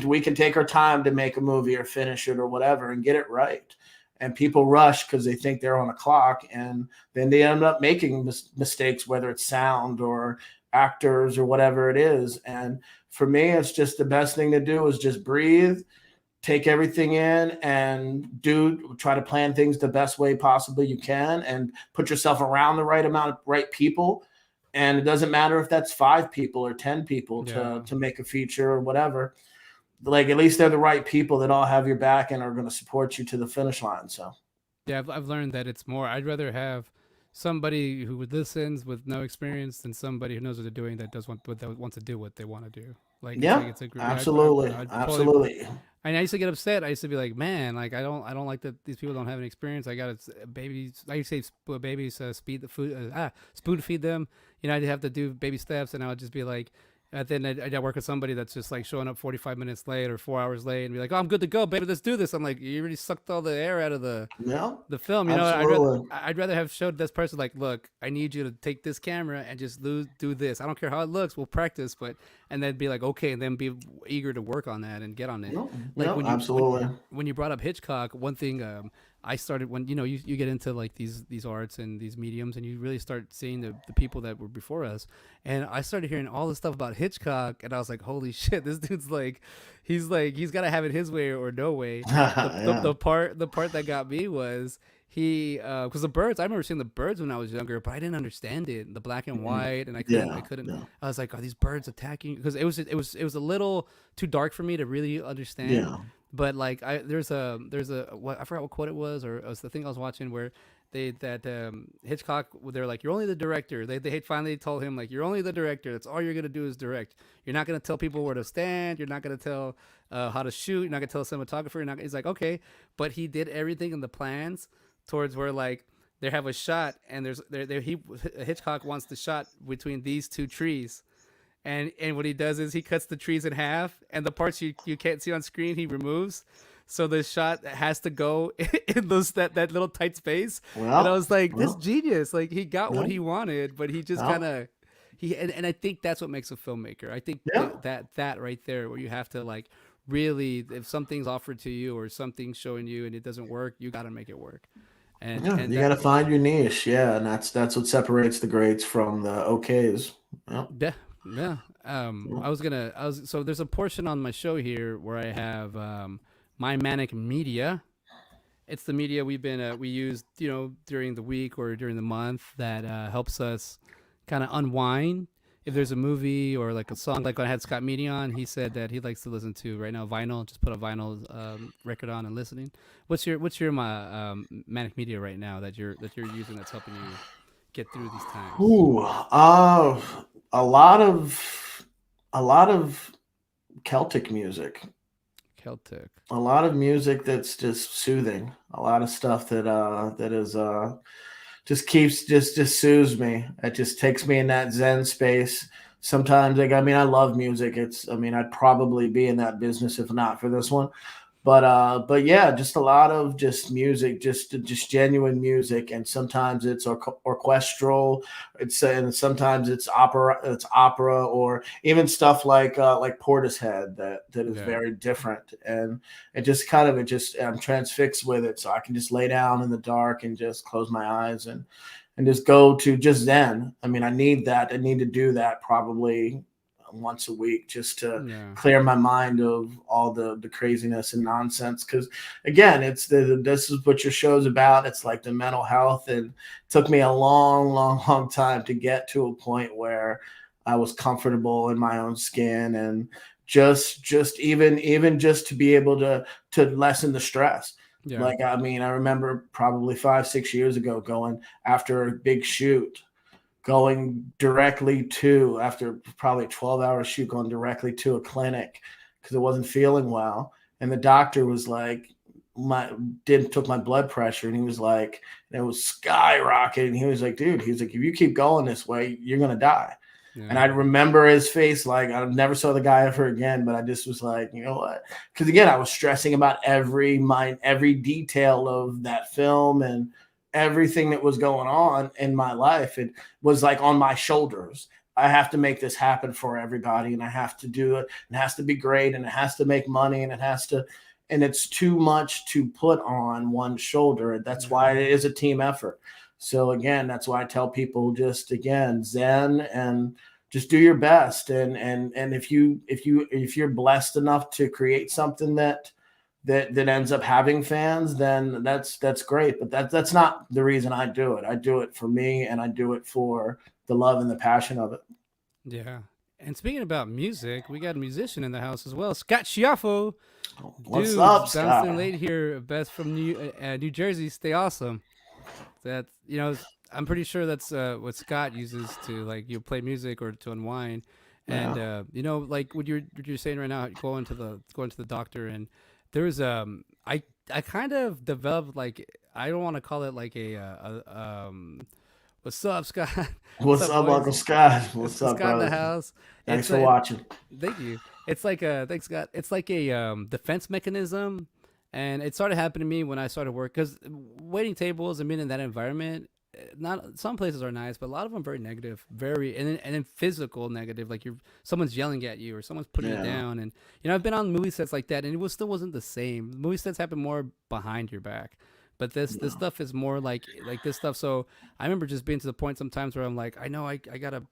We can take our time to make a movie or finish it or whatever and get it right. And people rush because they think they're on a clock, and then they end up making mistakes, whether it's sound or actors or whatever it is. And for me, it's just the best thing to do is just breathe, take everything in, and try to plan things the best way possible you can, and put yourself around the right amount of right people. And it doesn't matter if that's 5 people or 10 people Yeah. to make a feature or whatever. Like at least they're the right people that all have your back and are going to support you to the finish line. So Yeah, I've learned that it's more. I'd rather have somebody who listens with no experience than somebody who knows what they're doing that wants to do what they want to do. Like yeah, it's a group. Yeah, absolutely, I totally. absolutely. I used to get upset. I used to be like, man, like I don't like that these people don't have any experience. I got to babies. I used to say babies speed the food spoon feed them. I'd have to do baby steps, and I would just be like. Then I'd work with somebody that's just like showing up 45 minutes late or 4 hours late and be like, oh, I'm good to go, baby. Let's do this. I'm like, you already sucked all the air out of Yeah, the film. absolutely. I'd rather have showed this person like, look, I need you to take this camera and just do this. I don't care how it looks. We'll practice, but and then be like, okay, and then be eager to work on that and get on it. No, Like no, absolutely. when you brought up Hitchcock, one thing I started when you get into like these arts and these mediums, and you really start seeing the people that were before us, and I started hearing all this stuff about Hitchcock, and I was like, holy shit, this dude's he's got to have it his way or no way. Yeah. The part that got me was he because the birds, I remember seeing the birds when I was younger, but I didn't understand it, the black and Mhm. white, and I Yeah. couldn't. Yeah. I was like, are these birds attacking? Because it was a little too dark for me to really understand. Yeah. But like there's a what I forgot what quote it was, or it was the thing I was watching where Hitchcock, they're like, you're only the director. They finally told him, like, you're only the director. That's all you're gonna do is direct. You're not gonna tell people where to stand. You're not gonna tell how to shoot. You're not gonna tell a cinematographer. You're not. He's like, okay, but he did everything in the plans towards where like they have a shot, and Hitchcock wants the shot between these two trees, and what he does is he cuts the trees in half, and the parts you can't see on screen he removes, so the shot has to go in that little tight space. And I Well, was like, this well, genius, like he got what well, he wanted, but he just kind well, of and I think that's what makes a filmmaker. I think yeah. that right there, where you have to like really, if something's offered to you or something's showing you and it doesn't work, you got to make it work. Yeah, And you got that to find your niche. Yeah, and that's what separates the greats from the okays. Yeah. Yeah, yeah. Yeah. I was so there's a portion on my show here where I have my manic media. It's the media we use, during the week or during the month that helps us kind of unwind. If there's a movie or like a song, like when I had Scott Meany on, he said that he likes to listen to right now vinyl. Just put a vinyl record on and listening. What's your manic media right now that you're using that's helping you get through these times? Ooh, a lot of a lot of Celtic music. Celtic. A lot of music that's just soothing. A lot of stuff that is just keeps just soothes me. It just takes me in that Zen space. Sometimes, like, I mean, I love music. I mean, I'd probably be in that business if not for this one. But yeah, just a lot of just music, just genuine music, and sometimes it's orchestral, and sometimes it's opera, or even stuff like Portishead that is Yeah. very different, and it just I'm transfixed with it, so I can just lay down in the dark and just close my eyes and just go to just Zen. I mean, I need that. I need to do that probably once a week just to Yeah. clear my mind of all the craziness and nonsense. Because again, it's this is what your show's about. It's like the mental health, and it took me a long time to get to a point where I was comfortable in my own skin, and just even just to be able to lessen the stress. Yeah. Like, I mean, I remember probably 5 6 years ago going after a big shoot, going directly to, after probably a 12-hour shoot, going directly to a clinic because it wasn't feeling well. And the doctor was like, my did took my blood pressure, and he was like, and it was skyrocketing. He was like, dude, he's like, if you keep going this way, you're gonna die. And I Yeah. remember his face, like I never saw the guy ever again, but I just was like, you know what? Because again, I was stressing about every detail of that film and everything that was going on in my life. It was like on my shoulders. I have to make this happen for everybody, and I have to do it. It has to be great, and it has to make money, and it has to, and it's too much to put on one shoulder. That's Yeah. why it is a team effort. So again, that's why I tell people, just again, Zen, and just do your best. And if you're blessed enough to create something that ends up having fans, then that's great. But that's not the reason I do it. I do it for me, and I do it for the love and the passion of it. Yeah. And speaking about music, we got a musician in the house as well, Scott Schiaffo. What's Dudes up, bouncing Scott? late here, best from New Jersey. Stay awesome. That I'm pretty sure that's what Scott uses to like play music or to unwind. And Yeah. like what you're saying right now, going to the doctor, and there's I kind of developed, like, I don't want to call it like what's up, Scott? What's What's up, up, boys? Uncle Scott? It's What's up, Scott in the brother? house. Thanks It's for a watching. Thank you. It's like a thanks God. It's like a defense mechanism, and it started happening to me when I started work, because waiting tables and being in that environment, not some places are nice, but a lot of them very negative, very and then physical negative, like someone's yelling at you or someone's putting you down. And I've been on movie sets like that, and still wasn't the same. Movie sets happen more behind your back, but this stuff is more like this stuff. So I remember just being to the point sometimes where I'm like, I know I gotta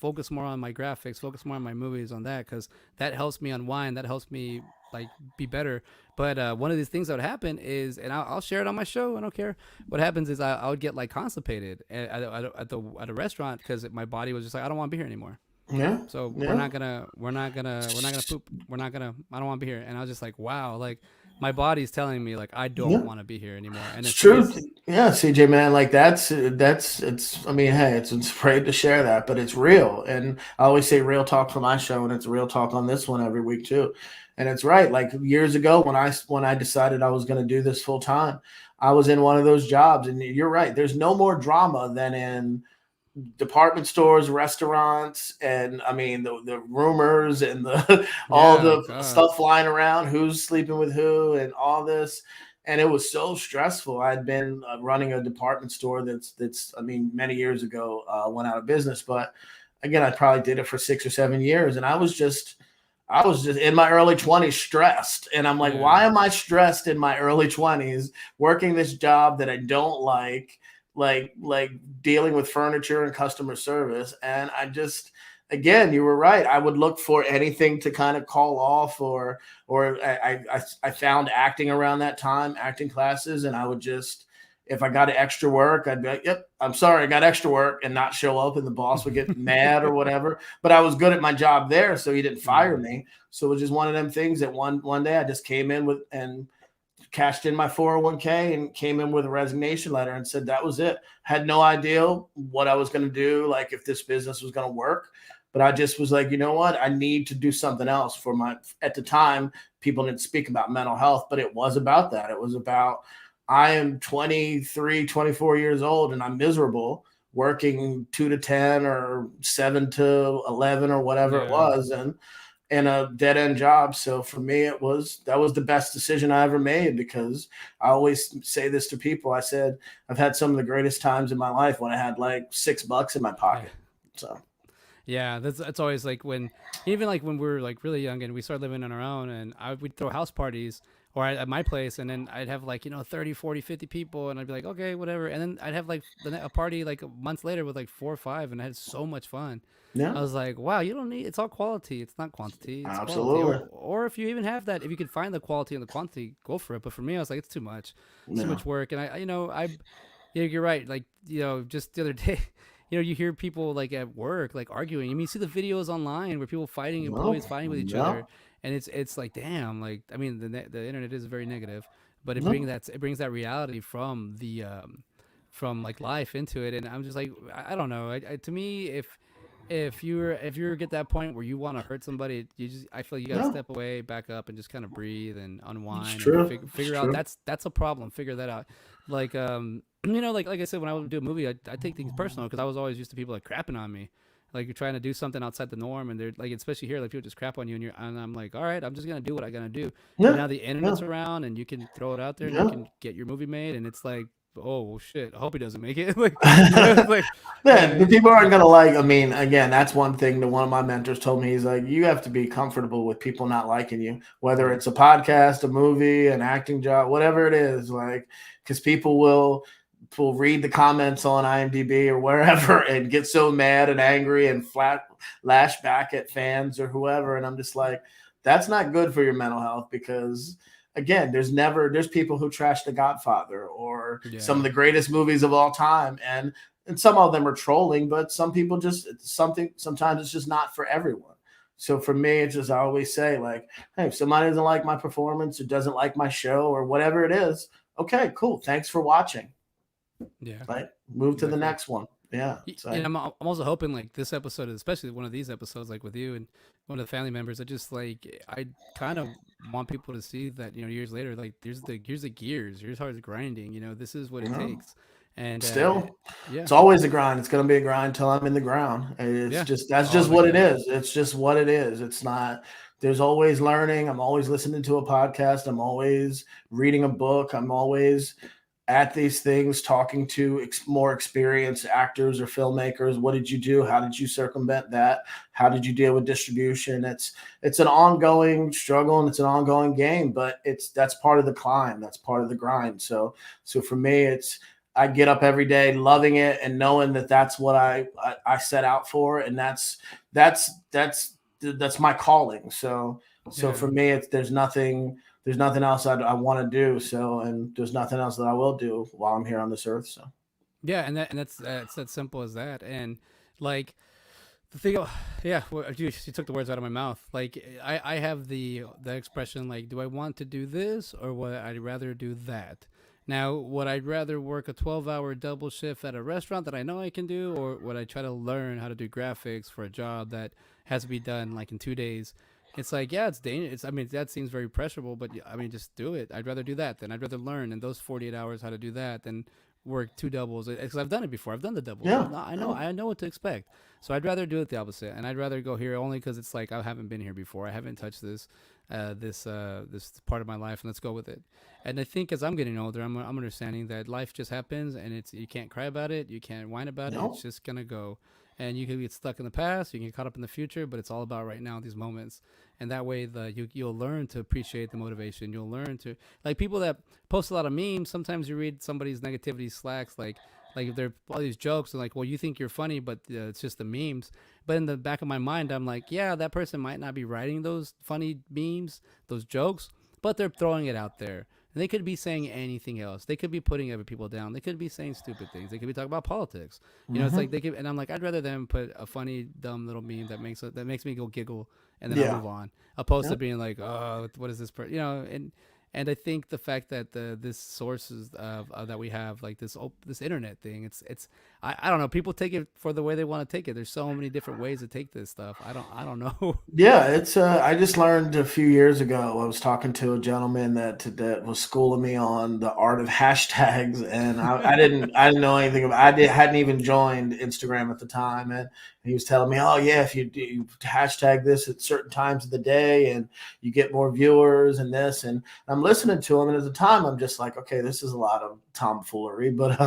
focus more on my graphics, focus more on my movies, on that, because that helps me unwind, that helps me like be better. But one of these things that would happen is, and I'll share it on my show, I don't care. What happens is I would get like constipated at a restaurant because my body was just like, I don't want to be here anymore. Yeah. So we're not gonna poop. I don't want to be here. And I was just like, wow, like my body's telling me like I don't want to be here anymore. And it's true. Yeah, CJ, man, like it's. I mean, hey, it's great to share that, but it's real. And I always say real talk for my show, and it's real talk on this one every week too. And it's right. Like years ago, when I decided I was going to do this full time, I was in one of those jobs, and you're right. There's no more drama than in department stores, restaurants, and I mean the rumors and all the stuff flying around, who's sleeping with who, and all this. And it was so stressful. I'd been running a department store that's I mean, many years ago, went out of business, but again, I probably did it for 6 or 7 years, and I was just in my early 20s stressed. And I'm like, why am I stressed in my early 20s working this job that I don't like dealing with furniture and customer service? And I just, again, you were right. I would look for anything to kind of call off, or I found acting around that time, acting classes. And I would just, if I got extra work, I'd be like, yep, I'm sorry, I got extra work, and not show up, and the boss would get mad or whatever. But I was good at my job there, so he didn't fire me. So it was just one of them things that one day I just came in with and cashed in my 401k and came in with a resignation letter and said that was it. Had no idea what I was going to do, like if this business was going to work. But I just was like, you know what? I need to do something else for at the time, people didn't speak about mental health, but it was about that. It was about, I am 23, 24 years old, and I'm miserable working 2 to 10 or 7 to 11 or whatever it was, and in a dead end job. So for me, that was the best decision I ever made, because I always say this to people. I said, I've had some of the greatest times in my life when I had like $6 in my pocket. So. Yeah, that's always like when we were like really young and we started living on our own, and we'd throw house parties or at my place, and then I'd have like 30, 40, 50 people, and I'd be like, okay, whatever. And then I'd have like a party like a month later with like 4 or 5, and I had so much fun. Yeah. I was like, wow, you don't need, it's all quality. It's not quantity. It's absolutely. Quality. Or if you even have that, if you could find the quality and the quantity, go for it. But for me, I was like, it's too much. Too much work. And you're right. Like, just the other day, you hear people like at work, like arguing. I mean, you see the videos online where people fighting, employees fighting with each other. And it's like, damn, like, I mean, the internet is very negative, but it brings that reality from the, from like life into it. And I'm just like, I don't know. To me, if you get that point where you want to hurt somebody, I feel like you gotta step away, back up, and just kind of breathe and unwind. And figure out that's a problem. Figure that out. Like like I said, when I would do a movie, I take things personal because I was always used to people like crapping on me. Like you're trying to do something outside the norm, and they're like, especially here, like people just crap on you, and I'm like, all right, I'm just gonna do what I gotta do. Yeah. And now the internet's around, and you can throw it out there, and you can get your movie made, and it's like, oh shit, I hope he doesn't make it. The people aren't gonna like. I mean, again, that's one thing that one of my mentors told me. He's like, you have to be comfortable with people not liking you, whether it's a podcast, a movie, an acting job, whatever it is. Like, because people will read the comments on IMDb or wherever and get so mad and angry and lash back at fans or whoever. And I'm just like, that's not good for your mental health, because again, there's people who trash The Godfather or some of the greatest movies of all time. And some of them are trolling, but some people sometimes it's just not for everyone. So for me, it's just, I always say like, hey, if somebody doesn't like my performance or doesn't like my show or whatever it is, okay, cool. Thanks for watching. Yeah. Right. Move to the next one. Yeah. So. And I'm also hoping like this episode, especially one of these episodes, like with you and one of the family members, I kind of want people to see that, years later, like here's the gears, here's how it's grinding, this is what it takes. And still, it's always a grind. It's going to be a grind till I'm in the ground. It's that's just what it is. It's just what it is. It's not, there's always learning. I'm always listening to a podcast. I'm always reading a book. I'm always at these things, talking to more experienced actors or filmmakers. What did you do? How did you circumvent that? How did you deal with distribution? It's an ongoing struggle and it's an ongoing game, but that's part of the climb. That's part of the grind. So for me, I get up every day loving it and knowing that that's what I set out for, and that's my calling. So for me, there's nothing else I want to do. So, and there's nothing else that I will do while I'm here on this earth. So, yeah, and that's it's that simple as that. And like the thing, yeah, you took the words out of my mouth. Like I have the expression like, do I want to do this or would I rather do that? Now, would I rather work a 12-hour double shift at a restaurant that I know I can do, or would I try to learn how to do graphics for a job that has to be done like in 2 days? It's like, yeah, it's dangerous. I mean, that seems very pressurable, but I mean, just do it. I'd rather do that than I'd rather learn in those 48 hours how to do that than work two doubles. Because I've done it before. I've done the doubles. yeah, I know what to expect. So I'd rather do it the opposite, and I'd rather go here only because it's like I haven't been here before. I haven't touched this part of my life, and let's go with it. And I think as I'm getting older, I'm understanding that life just happens, and you can't cry about it, you can't whine about it. It's just gonna go, and you can get stuck in the past, you can get caught up in the future, but it's all about right now, these moments. And that way, you'll learn to appreciate the motivation. You'll learn to, like, people that post a lot of memes. Sometimes you read somebody's negativity slacks, like if they're all these jokes and like, well, you think you're funny, but it's just the memes. But in the back of my mind, I'm like, yeah, that person might not be writing those funny memes, those jokes, but they're throwing it out there. And they could be saying anything else. They could be putting other people down. They could be saying stupid things. They could be talking about politics. You know, it's like they could. And I'm like, I'd rather them put a funny, dumb little meme that makes me go giggle, and then I'll move on, opposed to being like, oh, what is this? You know, and I think the fact that this sources that we have, like this internet thing, it's I don't know. People take it for the way they want to take it. There's so many different ways to take this stuff. I don't know. Yeah, I just learned a few years ago. I was talking to a gentleman that was schooling me on the art of hashtags, and I didn't know anything about. Hadn't even joined Instagram at the time, and he was telling me, oh yeah, if you hashtag this at certain times of the day, and you get more viewers and this, and I'm listening to him, and at the time I'm just like, okay, this is a lot of tomfoolery, but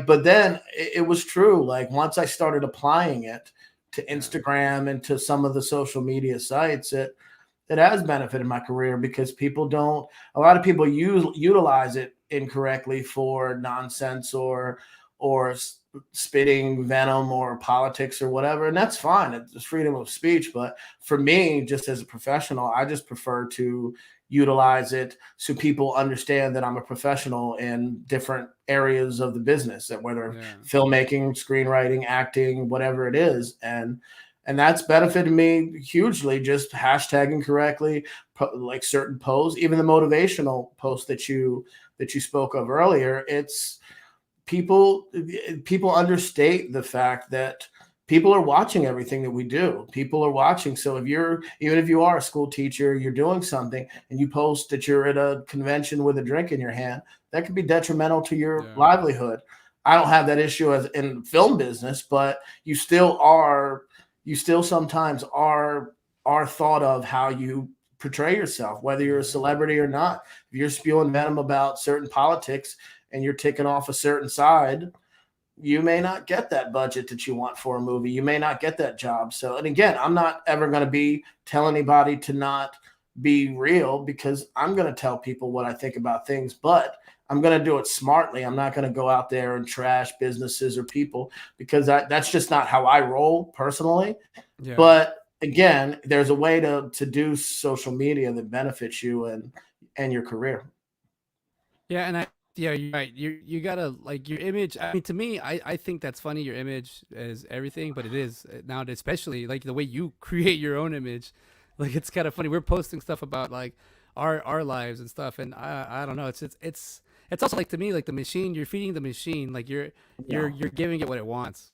but then it was true. Like once I started applying it to Instagram and to some of the social media sites, it has benefited my career because a lot of people utilize it incorrectly for nonsense or spitting venom or politics or whatever. And that's fine. It's freedom of speech. But for me, just as a professional, I just prefer to utilize it so people understand that I'm a professional in different areas of the business, that whether filmmaking, screenwriting, acting, whatever it is. And that's benefited me hugely, just hashtagging correctly, like certain posts, even the motivational post that you spoke of earlier. It's people understate the fact that people are watching everything that we do. People are watching. So even if you are a school teacher, you're doing something and you post that you're at a convention with a drink in your hand, that could be detrimental to your livelihood. I don't have that issue as in film business, but you still sometimes are thought of how you portray yourself, whether you're a celebrity or not. If you're spewing venom about certain politics and you're ticking off a certain side, you may not get that budget that you want for a movie. You may not get that job. So, and again, I'm not ever going to tell anybody to not be real, because I'm going to tell people what I think about things, but I'm going to do it smartly. I'm not going to go out there and trash businesses or people, because that's just not how I roll personally. Yeah. But again, there's a way to do social media that benefits you and your career. Yeah. Yeah, you're right. You gotta, like, your image. I mean, to me, I think that's funny. Your image is everything, but it is nowadays, especially like the way you create your own image. Like, it's kind of funny. We're posting stuff about like our lives and stuff, and I don't know. It's also like, to me, like the machine. You're feeding the machine. Like you're giving it what it wants.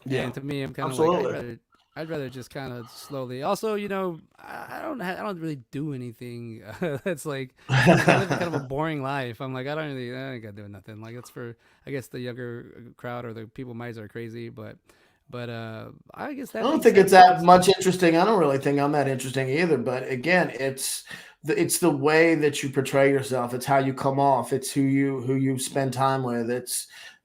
Yeah. And to me, I'm kind of like, I'd rather just kind of slowly. Also, you know, I don't really do anything that's like, I live kind of a boring life. I'm like, I ain't got to do nothing. Like, it's for, I guess, the younger crowd or the people my age are crazy. But But I guess I that don't makes think that it's makes good that much sense. interesting. I don't really think I'm that interesting either. But again, it's the way that you portray yourself. It's how you come off. It's who you spend time with.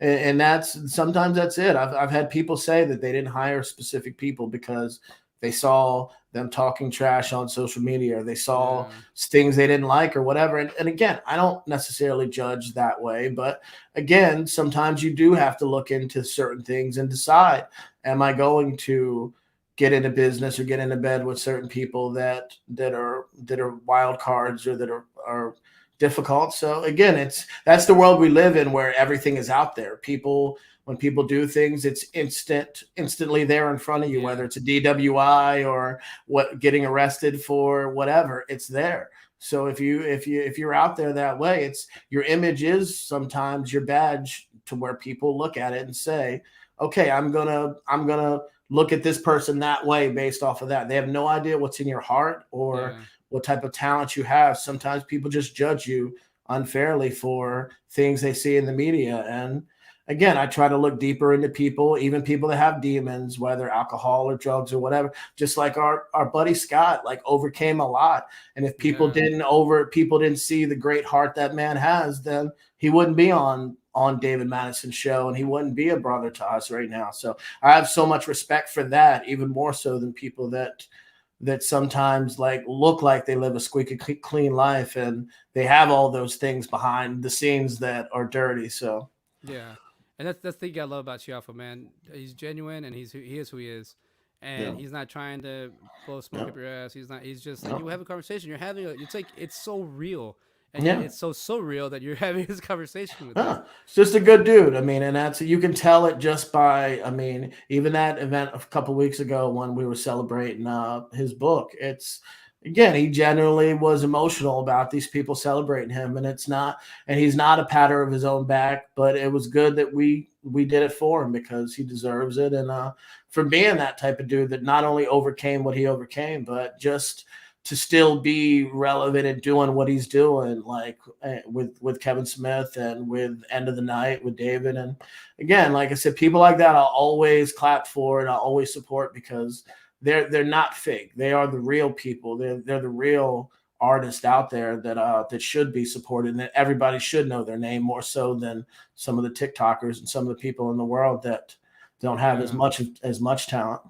And that's sometimes that's it. I've had people say that they didn't hire specific people because they saw them talking trash on social media, or they saw Yeah, things they didn't like or whatever. And again, I don't necessarily judge that way, but again, sometimes you do have to look into certain things and decide, am I going to get into business or get into bed with certain people that are wild cards, or that are difficult. So again, that's the world we live in, where everything is out there. People, when people do things, it's instantly there in front of you, yeah, whether it's a DWI or what, getting arrested for whatever, it's there. So if you're out there that way, it's your image is sometimes your badge, to where people look at it and say, okay, I'm gonna look at this person that way based off of that. They have no idea what's in your heart or yeah, what type of talent you have. Sometimes people just judge you unfairly for things they see in the media. And again, I try to look deeper into people, even people that have demons, whether alcohol or drugs or whatever. Just like our buddy Scott, like, overcame a lot. And if yeah, people didn't see the great heart that man has, then he wouldn't be on David Madison's show, and he wouldn't be a brother to us right now. So I have so much respect for that, even more so than people that sometimes like look like they live a squeaky clean life, and they have all those things behind the scenes that are dirty. So yeah. And that's the thing I love about Chiafo, man. He's genuine, and he is who he is, yeah, and he's not trying to blow smoke no, up your ass. He's not. He's just like, no, you have a conversation. You're having a. It's like it's so real, and yet yeah. it's so real that you're having this conversation with him. Huh. It's just a good dude. I mean, and that's, you can tell it just by, I mean, even that event a couple weeks ago when we were celebrating his book. It's, again, he generally was emotional about these people celebrating him, and it's not, and he's not a patter of his own back, but it was good that we did it for him, because he deserves it. And for being that type of dude that not only overcame what he overcame, but just to still be relevant and doing what he's doing, like with Kevin Smith and with End of the Night with David. And again, like I said, people like that I'll always clap for and I'll always support, because they're not fake. They are the real people. They're the real artists out there that should be supported, and that everybody should know their name, more so than some of the TikTokers and some of the people in the world that don't have Yeah. as much talent.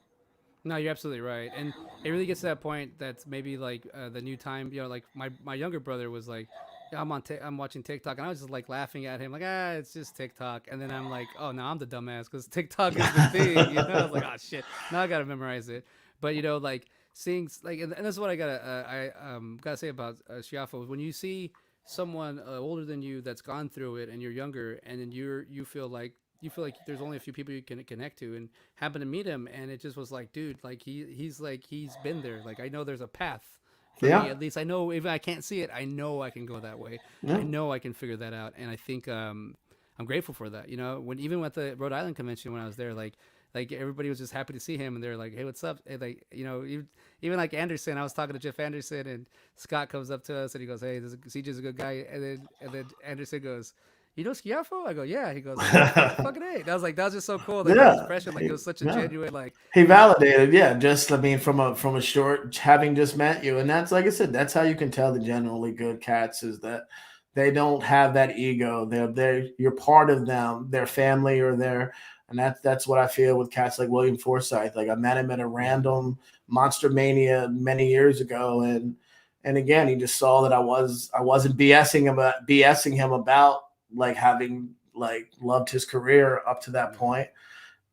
No, you're absolutely right, and it really gets to that point that's maybe like the new time. You know, like my younger brother was like, "Yeah, I'm watching TikTok," and I was just like laughing at him, like, it's just TikTok. And then I'm like, "Oh, now I'm the dumbass because TikTok is the thing." You know, I was like, "Oh shit, now I gotta memorize it." But you know, like seeing like, and that's what I gotta say about Shiafo. When you see someone older than you that's gone through it, and you're younger, and then you feel like there's only a few people you can connect to, and happen to meet him, and it just was like, dude, like he's like he's been there. Like I know there's a path for me. Yeah, At least I know if I can't see it, I know I can go that way. I yeah, know I can figure that out, and I think I'm grateful for that. You know, when even at the Rhode Island convention when I was there, like everybody was just happy to see him, and they're like, "Hey, what's up?" And like, you know, even like Anderson, I was talking to Jeff Anderson, and Scott comes up to us and he goes, "Hey, CJ's a good guy," and then Anderson goes, "You know Schiaffo?" I go, "Yeah." He goes, "Fucking A." And I was like, that was just so cool. Like that yeah, expression, like it was such a yeah. genuine, like He he just, validated, yeah. Just, I mean, from a short, having just met you, and that's, like I said, that's how you can tell the genuinely good cats, is that they don't have that ego. You're part of them, their family, or their, and that's what I feel with cats like William Forsythe. Like, I met him at a random Monster Mania many years ago, and again, he just saw that I wasn't BSing him about like having like loved his career up to that yeah, point.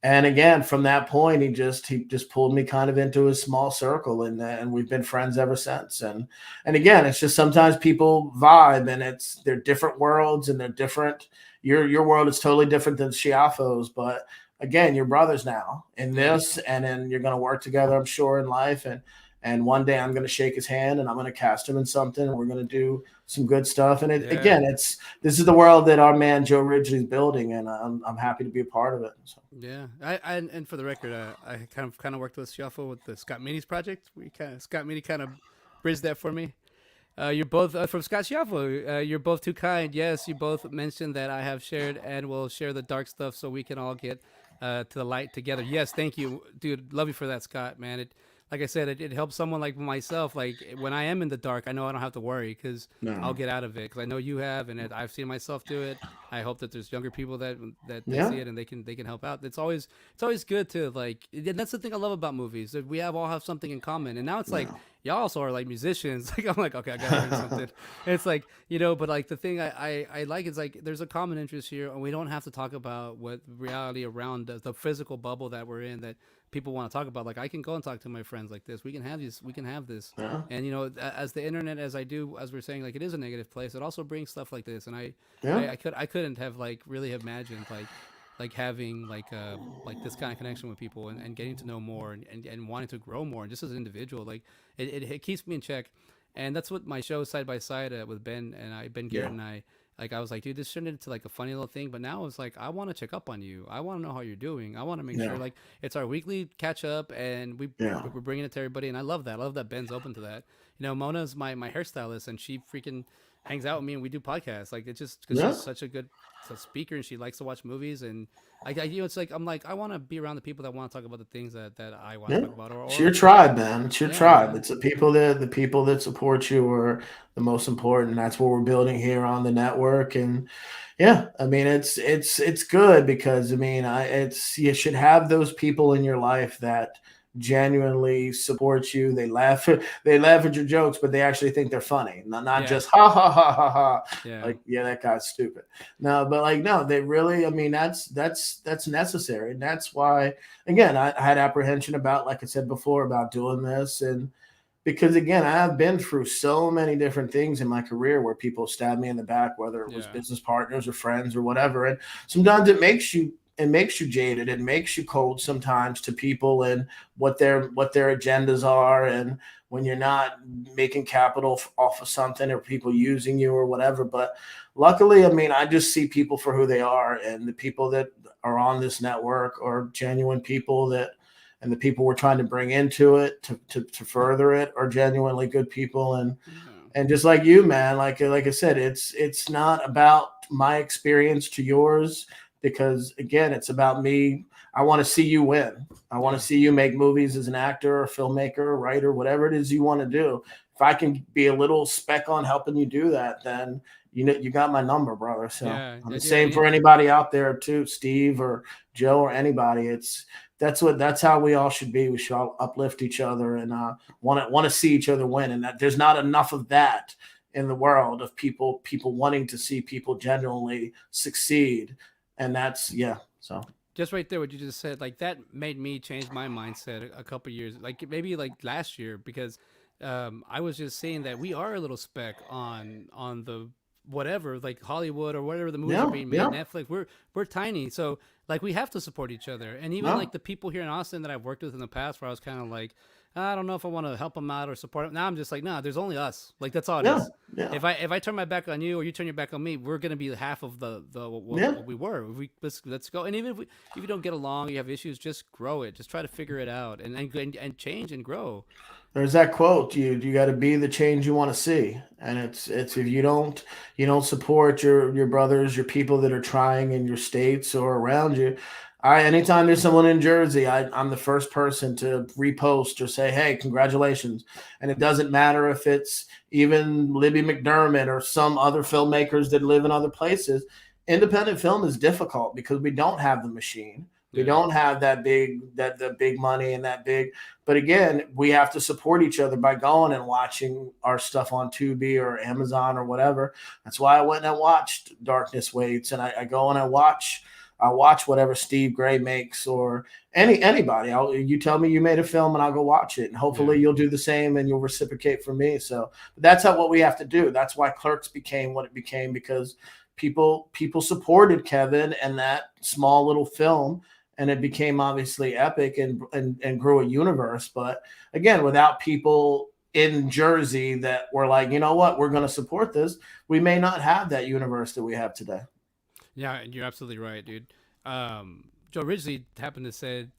And again, from that point, he just pulled me kind of into his small circle, and we've been friends ever since. And again, it's just sometimes people vibe, and they're different worlds, and they're different. Your world is totally different than Shiafo's, but again, you're brothers now in yeah, this, and then you're going to work together, I'm sure, in life. And one day I'm going to shake his hand, and I'm going to cast him in something, and we're going to do some good stuff. And yeah. again, this is the world that our man Joe Ridgely is building, and I'm happy to be a part of it. So. Yeah, and for the record, I kind of worked with Shuffle with the Scott Meany's project. We kind of Scott Meany kind of bridged that for me. You're both from Scott Shuffle. You're both too kind. Yes, you both mentioned that I have shared and will share the dark stuff, so we can all get to the light together. Yes, thank you, dude. Love you for that, Scott. Man, it like I said, it helps someone like myself. Like when I am in the dark, I know I don't have to worry because I'll No. get out of it. Because I know you have, and I've seen myself do it. I hope that there's younger people that Yeah. see it and they can help out. It's always good to like. And that's the thing I love about movies. That we have all have something in common. And now it's like No. y'all also are like musicians. Like I'm like, okay, I gotta learn something. And it's like, but like the thing I like is like there's a common interest here, and we don't have to talk about what reality around the physical bubble that we're in that people want to talk about. Like I can go and talk to my friends like this. We can have this. Yeah. And as the internet, as we're saying, like it is a negative place. It also brings stuff like this, and Yeah. I couldn't have like really imagined like having like this kind of connection with people and getting to know more and wanting to grow more and just as an individual like it keeps me in check. And that's what my show side by side with Ben Garrett Yeah. and I, like I was like, dude, this turned into like a funny little thing, but now it's like I want to check up on you. I want to know how you're doing. I want to make sure Yeah. like it's our weekly catch up, and Yeah. we're bringing it to everybody, and I love that. I love that Ben's open to that. Mona's my hairstylist, and she freaking hangs out with me, and we do podcasts. Like it's just because Yeah. she's such a good speaker, and she likes to watch movies, and it's like I'm like I want to be around the people that want to talk about the things that I want to Yeah. talk about, It's your or tribe, man. It's your yeah, tribe. man, It's the people that support you are the most important. That's what we're building here on the network. And yeah, I mean it's good because I mean it's you should have those people in your life that genuinely support you. They laugh at your jokes, but they actually think they're funny. Not yeah, just ha ha ha ha ha. yeah, Like, yeah, that guy's stupid. No, but like no, they really, I mean, that's necessary. And that's why again, I had apprehension about, like I said before, about doing this. And because again, I've been through so many different things in my career where people stab me in the back, whether it was yeah, business partners or friends or whatever. And sometimes it makes you jaded. It makes you cold sometimes to people and what their agendas are. And when you're not making capital off of something or people using you or whatever. But luckily, I mean, I just see people for who they are, and the people that are on this network are genuine people that and the people we're trying to bring into it to further it are genuinely good people. and yeah, and just like you, man, like I said, it's not about my experience to yours, because again, it's about me. I want to see you win. I want to yeah. see you make movies as an actor or filmmaker or writer, whatever it is you want to do. If I can be a little speck on helping you do that, then you got my number, brother. So Yeah, I'm yeah, the yeah, same for anybody out there too, Steve or Joe or anybody. That's how we all should be. We should all uplift each other and want to see each other win. And that there's not enough of that in the world of people wanting to see people genuinely succeed. And that's yeah. So just right there, what you just said, like that made me change my mindset a couple years, like maybe like last year, because I was just saying that we are a little speck on the whatever, like Hollywood or whatever the movies are yeah, being made, yeah, Netflix. We're tiny, so like we have to support each other, and even no, like the people here in Austin that I've worked with in the past, where I was kind of like, I don't know if I want to help them out or support them. Now I'm just like, nah, there's only us. Like that's all it yeah, is. yeah, If I turn my back on you or you turn your back on me, we're gonna be half of the yeah. what we were. If we let's go. And even if you don't get along, you have issues, just grow it. Just try to figure it out and change and grow. There's that quote: you got to be the change you want to see. And it's if you don't support your brothers, your people that are trying in your states or around you. I anytime there's someone in Jersey, I'm the first person to repost or say, hey, congratulations. And it doesn't matter if it's even Libby McDermott or some other filmmakers that live in other places. Independent film is difficult because we don't have the machine. We Yeah, don't have that the big money and that big. But again, we have to support each other by going and watching our stuff on Tubi or Amazon or whatever. That's why I went and I watched Darkness Waits, and I go and I watch whatever Steve Gray makes or anybody. You tell me you made a film and I'll go watch it, and yeah, hopefully you'll do the same and you'll reciprocate for me. So that's what we have to do. That's why Clerks became what it became, because people supported Kevin and that small little film, and it became obviously epic and grew a universe. But again, without people in Jersey that were like, you know what, we're going to support this, we may not have that universe that we have today. yeah. You're absolutely right, dude. Joe Ridgely happened to said,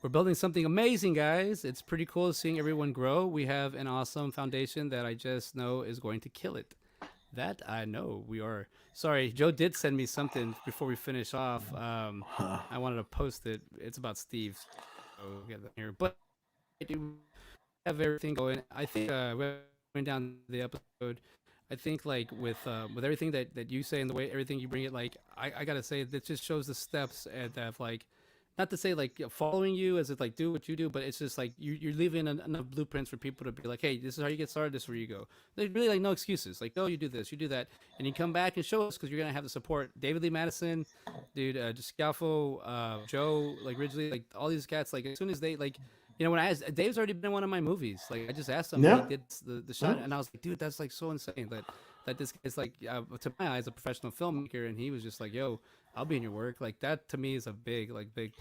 "We're building something amazing, guys. It's pretty cool seeing everyone grow. We have an awesome foundation that I just know is going to kill it." That I know we are. Sorry, Joe did send me something before we finish off. Huh. I wanted to post it. It's about Steve. So get that here. But I do have everything going. I think we're going down the episode. I think like with everything that you say and the way everything you bring it, like I gotta say that just shows the steps and that like not to say like following you as it like do what you do, but it's just like you're leaving enough blueprints for people to be like, hey, this is how you get started. This is where you go. There's really like no excuses. Like, oh, you do this, you do that, and you come back and show us because you're gonna have the support. David Lee Madison, dude, Juscalfo, Joe, like Ridgely, like all these cats. Like as soon as they like when I asked, Dave's already been in one of my movies. Like I just asked him, and he Yeah. did the shot, Yeah. and I was like, dude, that's like so insane that this guy's like, to my eyes, a professional filmmaker, and he was just like, yo, I'll be in your work. Like that to me is a big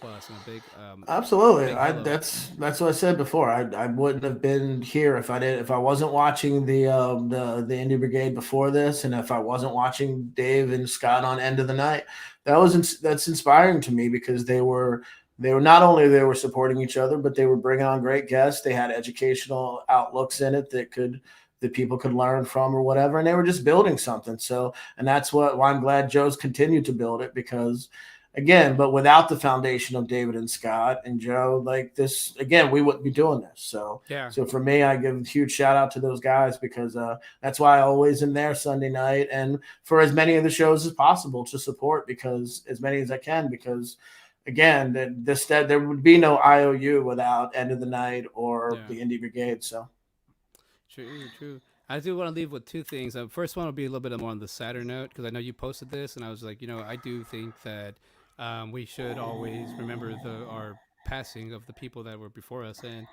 plus and a Absolutely. big I hello. that's what I said before. I wouldn't have been here if I wasn't watching the Indie Brigade before this, and if I wasn't watching Dave and Scott on End of the Night. That's inspiring to me because they were not only they were supporting each other, but they were bringing on great guests. They had educational outlooks in it that people could learn from or whatever, and they were just building something. So, and that's why I'm glad Joe's continued to build it because again, but without the foundation of David and Scott and Joe, like this, again, we wouldn't be doing this. So, Yeah, so for me, I give a huge shout out to those guys because that's why I always am there Sunday night and for as many of the shows as possible to support because as many as I can because again, there would be no IOU without End of the Night or yeah. the Indie Brigade. So, True, true. I do want to leave with two things. First one will be a little bit more on the sadder note because I know you posted this, and I was like, I do think that we should always remember our passing of the people that were before us, and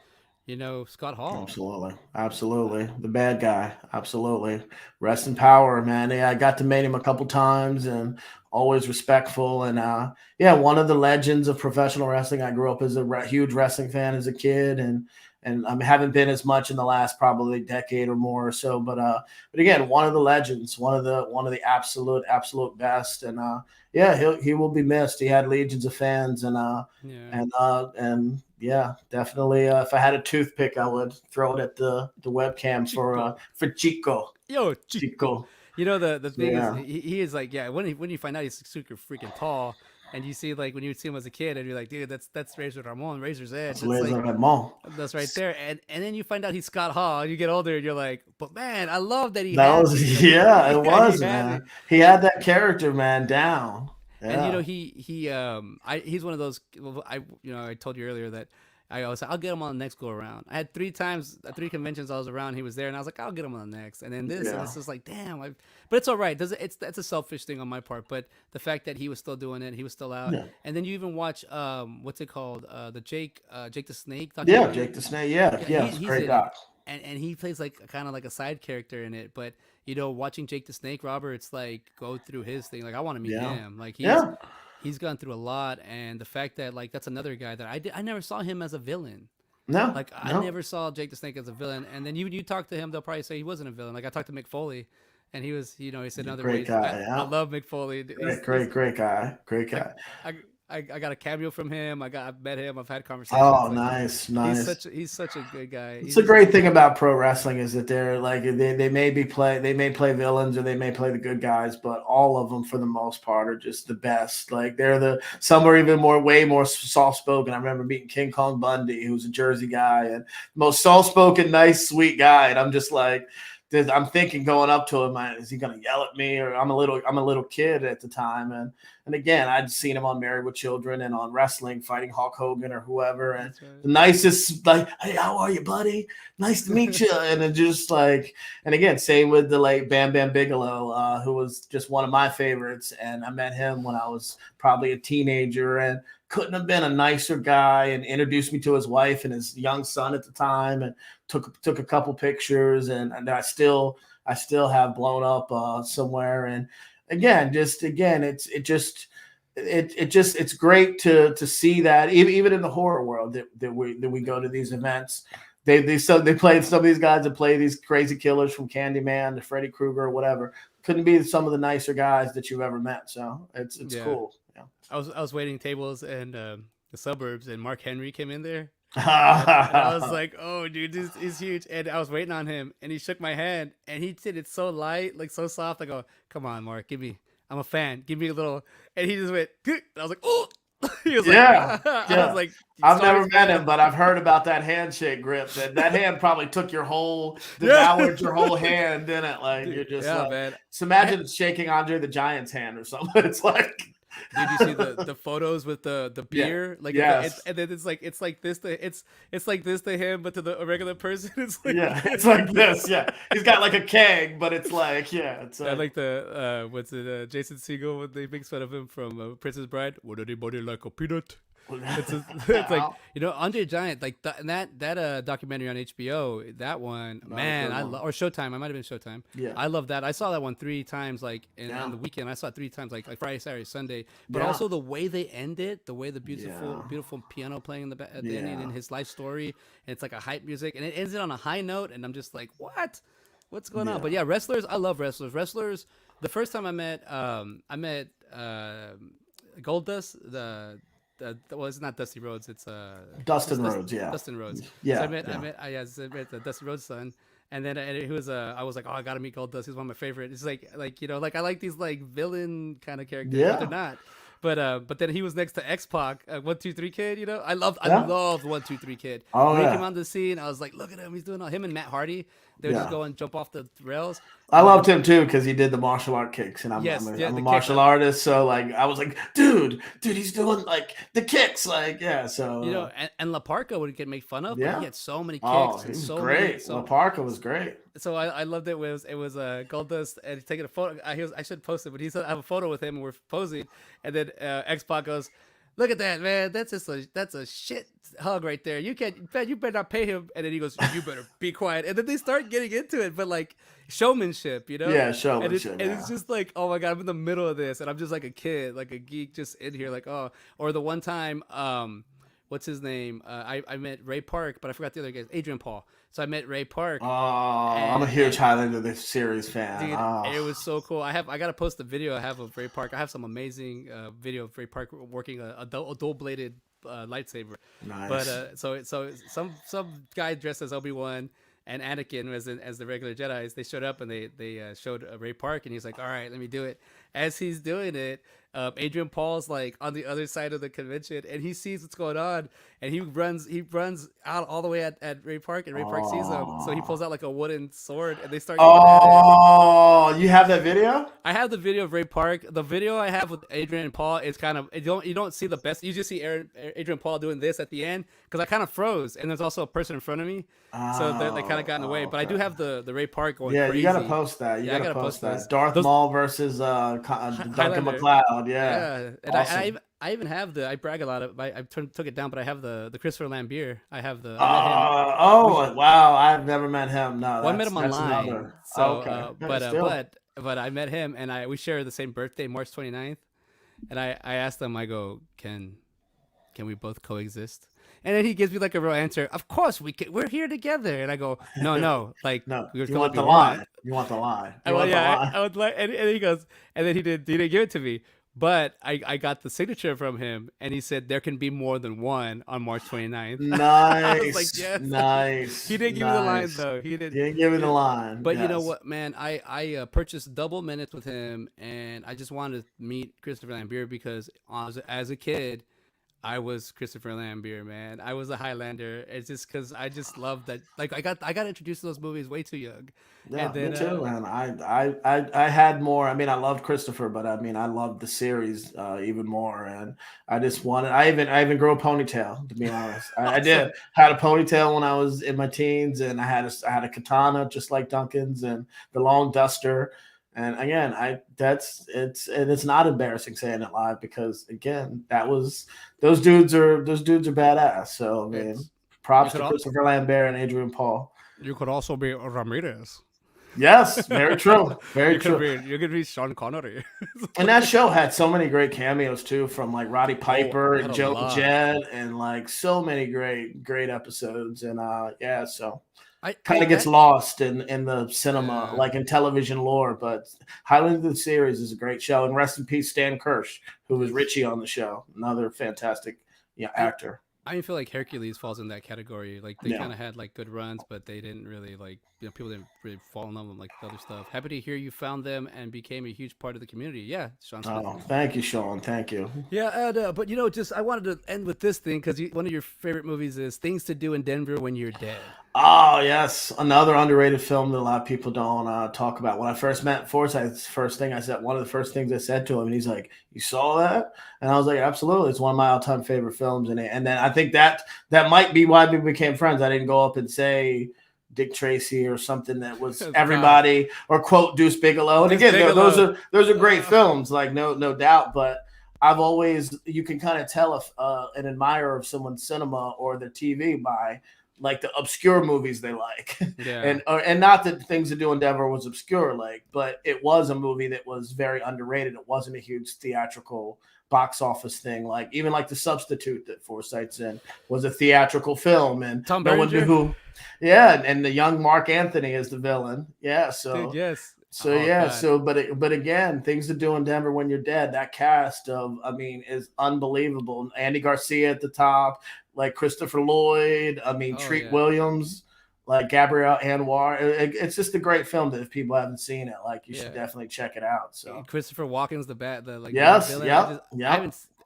Scott Hall. absolutely, absolutely, the bad guy, absolutely. Rest in power, man. Yeah, I got to meet him a couple times, and always respectful. And yeah, one of the legends of professional wrestling. I grew up as a huge wrestling fan as a kid, and I haven't been as much in the last probably decade or more or so. But again, one of the legends, one of the absolute best. And yeah, he will be missed. He had legions of fans, Yeah. and yeah, definitely. If I had a toothpick, I would throw it at the webcam Chico. for Chico. Yo, Chico. Chico. The So, thing is, yeah, he is like, yeah. When you find out he's super freaking tall, and you see like when you see him as a kid, and you're like, dude, that's Razor Ramon, Razor's Edge. that's That's Les like Ramon. that's right there. And then you find out he's Scott Hall, and you get older, and you're like, but man, I love that he That had was me. Like, yeah, it yeah, he was had me. man. He had that character man down. And Yeah, he's one of those. I told you earlier that I'll get him on the next go around. I had three times, three conventions I was around. He was there, and I was like, I'll get him on the next. And then this, and yeah, it's just like, damn. But it's all right. Does it? It's that's a selfish thing on my part. But the fact that he was still doing it, he was still out. yeah, And then you even watch what's it called? The Jake the Snake yeah. documentary. Jake the Snake. Yeah, Yeah, yeah. It's a he's great in it, doc. and he plays like kind of like a side character in it. But watching Jake the Snake, Robert, it's like go through his thing. Like I want to meet Yeah, him. Like yeah. he's gone through a lot, and the fact that like that's another guy that I never saw him as a villain. No, Like I no. never saw Jake the Snake as a villain, and then you talk to him, they'll probably say he wasn't a villain. Like I talked to Mick Foley, and he was, he said He's in a other great ways. guy. I Yeah, love Mick Foley. great, great, great guy. Great I, guy. I, I got a cameo from him. I've met him. I've had conversations. Oh, Like nice, nice. he's such a good guy. It's He's a just great thing about pro wrestling is that they're like they may play villains or they may play the good guys, but all of them for the most part are just the best. Like some are even way more soft spoken. I remember meeting King Kong Bundy, who's a Jersey guy and most soft spoken, nice, sweet guy, and I'm just like. I'm thinking going up to him, is he going to yell at me? Or I'm a little kid at the time, and again, I'd seen him on Married with Children and on wrestling, fighting Hulk Hogan or whoever, and that's right. the nicest, like, hey, how are you, buddy? Nice to meet you. And it just like, and again, same with the late Bam Bam Bigelow, who was just one of my favorites. And I met him when I was probably a teenager and couldn't have been a nicer guy and introduced me to his wife and his young son at the time and took a couple pictures and I still have blown up somewhere. And again, it's great to see that even in the horror world that we go to these events. They play some of these guys that play these crazy killers from Candyman to Freddy Krueger or whatever. Couldn't be some of the nicer guys that you've ever met. So it's Yeah, cool. Yeah. I was waiting tables and the suburbs, and Mark Henry came in there. And I was like, oh, dude, this is huge. And I was waiting on him, and he shook my hand, and he did it so light, like so soft. I go, come on, Mark, give me. I'm a fan. Give me a little. And he just went. And I was like, oh. He was Yeah, like, I yeah. was like, I've sorry, never met man. him, but I've heard about that handshake grip. That hand probably took your whole, Yeah. devoured your whole hand, didn't it? Like you're Dude, just yeah, like, man. so I imagine shaking Andre the Giant's hand or something. It's like, Did you see the photos with the yeah, beer? Like yes, and then it's like this to it's like this to him, but to the a regular person, it's like yeah. It's like this. Yeah, he's got like a keg, but it's like, yeah, it's I like, like the what's it Jason Segel when they make fun of him from Princess Bride. Would anybody like a peanut? It's like Andre Giant like that documentary on HBO, that one, man, I love, or Showtime, I might have been Showtime. yeah, I love that. I saw that one 3 times, like yeah, in the weekend. I saw it 3 times, like Friday, Saturday, Sunday. But yeah, also the way they end it, the way the beautiful yeah, beautiful piano playing in at the ending, and yeah, his life story, and it's like a hype music, and it ends it on a high note, and I'm just like, what's going on? yeah. But yeah, wrestlers, I love wrestlers. The first time I met Goldust, well, it's not Dusty Rhodes. It's Dustin Rhodes, yeah, Dustin Rhodes. So yeah, yeah. I met Dusty Rhodes' son, and then he was I was like, oh, I gotta meet Goldust. He's one of my favorite. It's like like I like these like villain kind of characters, but they're Yeah. not. But then he was next to X-Pac, 1-2-3 Kid. I Yeah. loved 1-2-3 Kid. Oh When he yeah. came on the scene, I was like, look at him, he's doing all him and Matt Hardy. They would just Yeah. go and jump off the rails. I But loved him too because he did the martial art kicks, and yes, yeah, I'm a the kicks. martial artist, so like I was like, dude, he's doing like the kicks, like yeah. So And La Parka would get made fun of, but yeah. he had so many kicks Oh, he and was so great. many. So Parker was great. I loved it. It was Goldust and he's taking a photo. I should post it, but he said I have a photo with him and we're posing, and then X-Pac goes, "Look at that, man! That's a shit hug right there. You better not pay him." And then he goes, "You better be quiet." And then they start getting into it, but like showmanship, Yeah, And showmanship. it's just like, oh my god, I'm in the middle of this, and I'm just like a kid, like a geek, just in here, like oh. Or the one time, what's his name? I met Ray Park, but I forgot the other guy, Adrian Paul. So I met Ray Park. Oh, I'm a huge Highlander the series fan. Dude, Oh. it was so cool. I gotta post the video I have of Ray Park. I have some amazing video of Ray Park working a dual bladed lightsaber. Nice. But so some guy dressed as Obi-Wan and Anakin as the regular Jedis. They showed up and they showed Ray Park, and he's like, "All right, let me do it." As he's doing it, Adrian Paul's like on the other side of the convention, and he sees what's going on, and he runs out all the way at Ray Park, and Ray Park sees him, so he pulls out like a wooden sword, and they start going at it. Oh, you have that video? I have the video of Ray Park. The video I have with Adrian and Paul is kind of you don't see the best. You just see Adrian Paul doing this at the end because I kind of froze, and there's also a person in front of me, so they kind of got in the way. But I do have the Ray Park going. Yeah, crazy. you gotta post that. You gotta post that. those. Darth Maul versus Duncan Highlander. MacLeod. Yeah, And awesome. I even have I brag a lot of I took it down, but I have the Christopher Lambert. I have the Wow, I've never met him. No, I met him that's online. another. So Okay. but I met him, and we share the same birthday, March 29th. And I asked him, I go, can we both coexist? And then he gives me like a real answer. Of course we can. We're here together. And I go, no, like No, we're you want the lie. You want the lie. You want the lie. I would like, and he goes, and then he didn't give it to me. But I got the signature from him, and he said there can be more than one on March 29th. Nice. I was like, yes. Nice. He didn't give me the line though. He didn't give me the line. But you Yes. know what, man? I purchased double minutes with him, and I just wanted to meet Christopher Lambert because as a kid, I was Christopher Lambert, man. I was a Highlander. It's just because I just love that. Like I got introduced to those movies way too young. Yeah, And then, me too, man. I had more. I mean, I loved Christopher, but I mean, I loved the series even more. And I just wanted. I even grew a ponytail. To be honest, I did. Had a ponytail when I was in my teens, and I had a katana just like Duncan's, and the long duster. And again, it's not embarrassing saying it live because again, those dudes are badass. So I mean, props to Christopher Lambert and Adrian Paul. You could also be Ramirez. Yes, very true. Very true. You could be Sean Connery. And that show had so many great cameos too, from like Roddy Piper and had a Joe lot. Jett, and like so many great episodes. And yeah, so I kind of gets lost in the cinema, Yeah. like in television lore. But Highlander the series is a great show. And rest in peace, Stan Kirsch, who was Richie on the show, another fantastic actor. I feel like Hercules falls in that category. Like they Yeah. kind of had like good runs, but they didn't really like people didn't really fall in love with them like the other stuff. Happy to hear you found them and became a huge part of the community. Yeah, Sean Smith. Oh, thank you, Sean. Thank you. Yeah, and, but just I wanted to end with this thing because one of your favorite movies is Things to Do in Denver When You're Dead. Oh yes, another underrated film that a lot of people don't talk about. When I first met Forsyth, first thing I said, one of the first things I said to him, and he's like, "You saw that?" And I was like, "Absolutely, it's one of my all-time favorite films." And then I think that might be why we became friends. I didn't go up and say Dick Tracy or something that was everybody or quote Deuce Bigelow. And again, those are great films, like no doubt, but. I've always, you can kind of tell if an admirer of someone's cinema or their TV by like the obscure movies they like. Yeah. and not that Things to Do in Denver was obscure, like, but it was a movie that was very underrated. It wasn't a huge theatrical box office thing. Like even like The Substitute that Forsyth's in was a theatrical film, and Tom no one knew who. Yeah, and the young Mark Anthony is the villain. Yeah, so dude, yes. But again, Things to Do in Denver When You're Dead, that cast of, I mean, is unbelievable. Andy Garcia at the top, like Christopher Lloyd, Treat Williams, like Gabrielle Anwar. It's just a great film that if people haven't seen it, like you should definitely check it out. So Christopher Walken's the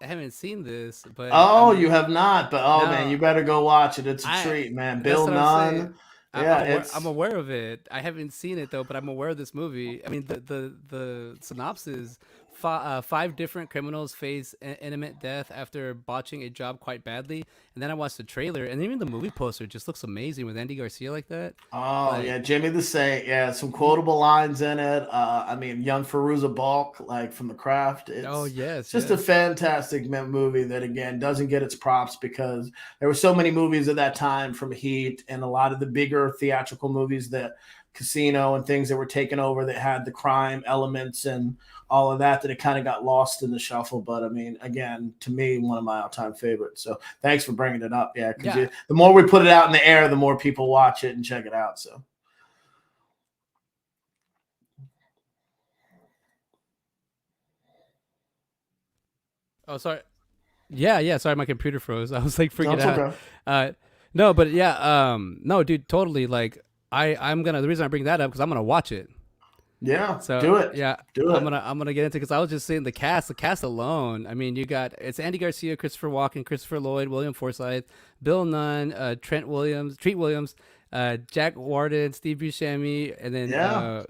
I haven't seen this, but you have not, but man, you better go watch it. It's a treat, man. Bill Nunn. I'm aware of it. I haven't seen it though, but I'm aware of this movie. I mean, the synopsis: 5 different criminals face imminent death after botching a job quite badly. And then I watched the trailer, and even the movie poster just looks amazing with Andy Garcia like that. Oh yeah, Jimmy the Saint. Yeah, some quotable lines in it. Young Fairuza Balk, like from The Craft. It's just a fantastic movie that again doesn't get its props because there were so many movies at that time, from Heat and a lot of the bigger theatrical movies, that Casino and things that were taken over that had the crime elements and all of that it kind of got lost in the shuffle. But I mean, again, to me, one of my all-time favorites. So thanks for bringing it up. Yeah, because the more we put it out in the air, the more people watch it and check it out. So. Oh, sorry. Yeah. Sorry, my computer froze. I was like freaking out. Okay. No, but no, dude, totally. Like, the reason I bring that up because I'm gonna watch it. Yeah, so do it. Yeah, do it. I'm gonna get into it because I was just saying the cast alone. I mean, it's Andy Garcia, Christopher Walken, Christopher Lloyd, William Forsythe, Bill Nunn, Treat Williams, Jack Warden, Steve Buscemi, and then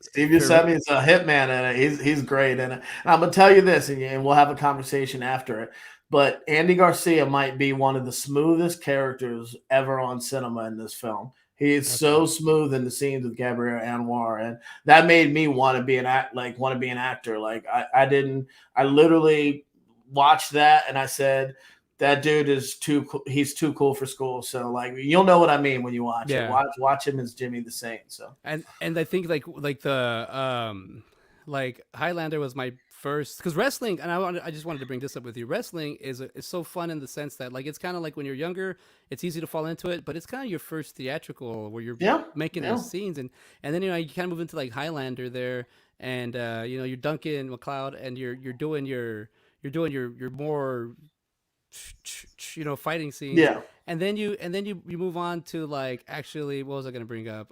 Steve Buscemi is a hitman, and he's great. And I'm gonna tell you this, and we'll have a conversation after it. But Andy Garcia might be one of the smoothest characters ever on cinema in this film. He is so smooth in the scenes with Gabrielle Anwar, and that made me want to be an actor. Like I literally watched that and I said, that dude is he's too cool for school. So like, you'll know what I mean when you watch it. Watch him as Jimmy the Saint. So and I think like Highlander was my first, because wrestling, and I just wanted to bring this up with you. Wrestling is so fun in the sense that like it's kind of like when you're younger, it's easy to fall into it, but it's kind of your first theatrical where you're making those scenes, and then you kind of move into like Highlander there, and you're Duncan MacLeod, and you're doing your more fighting scenes, and then you move on to like, actually, what was I going to bring up?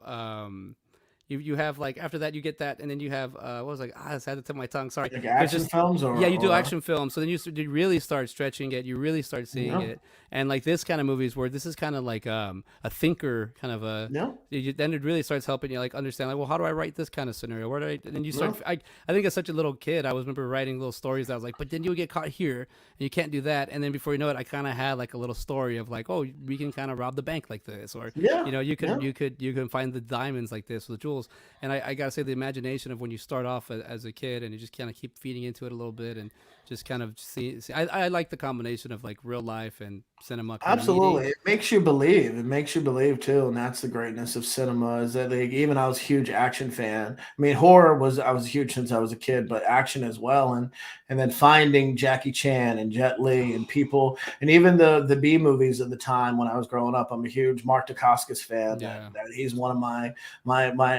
You have like, after that you get that, and then you have what was I had to tip my tongue. Sorry, like action films, you do action films. So then you really start stretching it. You really start seeing it, and like this kind of movies where this is kind of like a thinker kind of a. Then it really starts helping you like understand like, well, how do I write this kind of scenario? Where do I? And then you start. I think as such a little kid, I remember writing little stories that I was like, but then you get caught here and you can't do that, and then before you know it, I kind of had like a little story of like, oh, we can kind of rob the bank like this, or you can find the diamonds like this with the jewels. And I gotta say, the imagination of when you start off as a kid and you just kind of keep feeding into it a little bit and just kind of see I like the combination of like real life and cinema. Absolutely. It makes you believe. It makes you believe too. And that's the greatness of cinema, is that like, even I was a huge action fan. I mean, I was huge since I was a kid, but action as well. And then finding Jackie Chan and Jet Li and people, and even the B movies of the time when I was growing up, I'm a huge Mark Dacascos fan. Yeah. He's one of my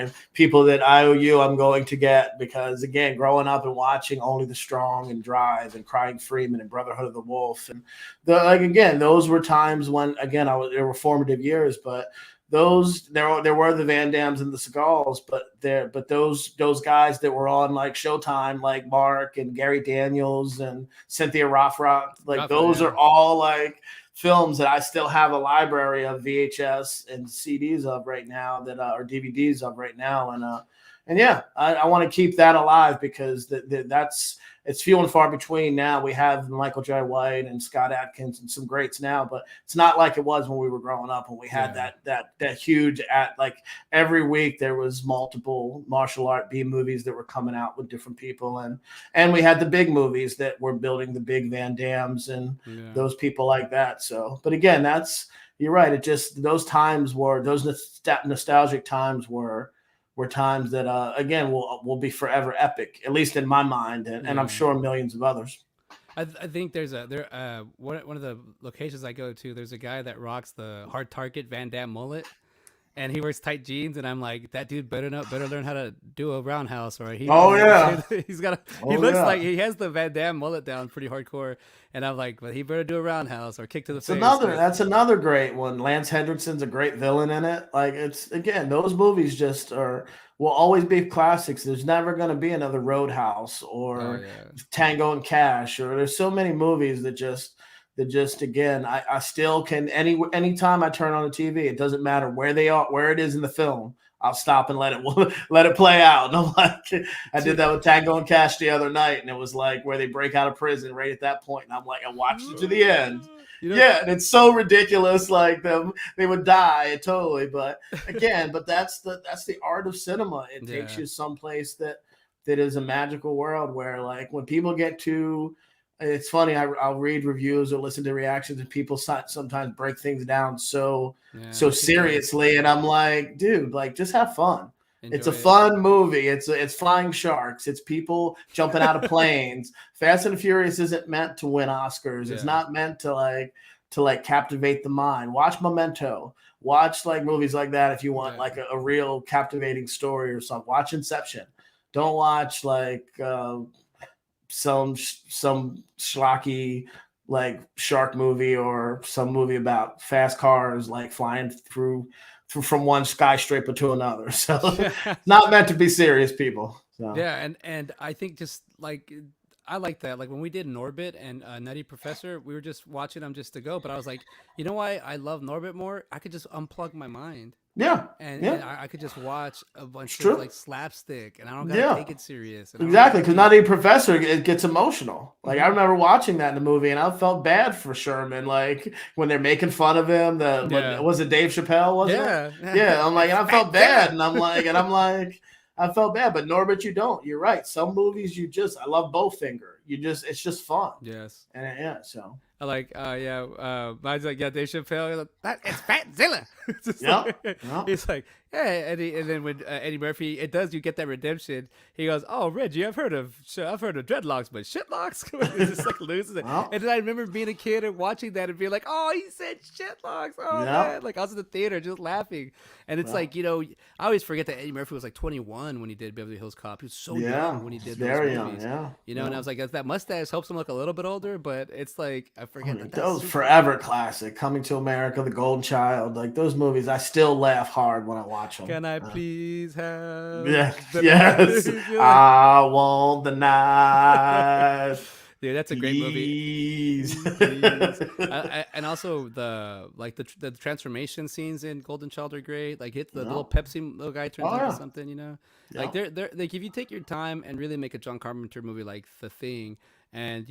and people that I owe you, I'm going to get, because again, growing up and watching Only the Strong and Drive and Crying Freeman and Brotherhood of the Wolf, and again, those were times when, again, they were formative years, but there were the Van Dams and the Segals, but those guys that were on like Showtime, like Mark and Gary Daniels and Cynthia Rothrock, like those are all like films that I still have a library of VHS and CDs of right now, that or DVDs of right now, and yeah, I want to keep that alive, because it's few and far between now. We have Michael J. White and Scott Adkins and some greats now, but it's not like it was when we were growing up, when we had that huge, like every week there was multiple martial art B movies that were coming out with different people, and we had the big movies that were building the big Van Dams and those people like that. So, but again, you're right. It just, those nostalgic times were times that again will be forever epic, at least in my mind, and I'm sure millions of others. I think there's one of the locations I go to, there's a guy that rocks the Hard Target Van Damme mullet, and he wears tight jeans, and I'm like, that dude better learn how to do a roundhouse, or he looks like he has the Van Damme mullet down pretty hardcore, and I'm like, but he better do a roundhouse or kick to the face. That's another great one. Lance Hendrickson's a great villain in it. Like, it's, again, those movies just will always be classics. There's never going to be another Roadhouse or Tango and Cash, or there's so many movies that just again, I still can, anytime I turn on the TV, it doesn't matter where they are, where it is in the film, I'll stop and let it play out. And I'm like, I did that with Tango and Cash the other night, and it was like where they break out of prison right at that point, and I'm like, I watched it to the end. And it's so ridiculous, like they would die totally, but again, that's the art of cinema. It takes you someplace that is a magical world, where like when people get to, it's funny, I'll read reviews or listen to reactions, and people sometimes break things down so seriously, and I'm like, dude, like, just have fun. It's a fun movie. It's flying sharks. It's people jumping out of planes. Fast and Furious isn't meant to win Oscars. It's not meant to like captivate the mind. Watch Memento. Watch like movies like that if you want like a real captivating story or something. Watch Inception. Don't watch like some schlocky like shark movie, or some movie about fast cars like flying through from one skyscraper to another. So not meant to be serious, people. So. Yeah, and I think just like, I like that. Like when we did Norbit and Nutty Professor, we were just watching them just to go. But I was like, you know why I love Norbit more? I could just unplug my mind. And I could just watch a bunch of like slapstick, and I don't gotta take it serious. Exactly, because Nutty Professor, it gets emotional. Like I remember watching that in the movie, and I felt bad for Sherman. Like when they're making fun of him, was it Dave Chappelle? Wasn't it? Yeah. I'm like, and I felt bad, and I'm like, I felt bad. But Norbert, you don't. You're right. Some movies, I love Bowfinger. It's just fun. Yes. And so. I like, mine's like, Dave Chappelle, it's Fatzilla. He's like, yeah, and then when Eddie Murphy, you get that redemption. He goes, oh, Reggie, I've heard of dreadlocks, but shitlocks. It's just like loses it. And then I remember being a kid and watching that and being like, oh, he said shitlocks. Oh man, like I was in the theater just laughing. And it's like, I always forget that Eddie Murphy was like 21 when he did Beverly Hills Cop. He was so young when he did those movies. And I was like, that mustache helps him look a little bit older, but it's like, I forget those forever classic. Coming to America, The Golden Child, like those movies, I still laugh hard when I watch them. Can I please have? Yes. I want the knife. Dude, that's a great movie. And also the transformation scenes in Golden Child are great. Like the little Pepsi guy turns into something, Like they're like, if you take your time and really make a John Carpenter movie like The Thing, and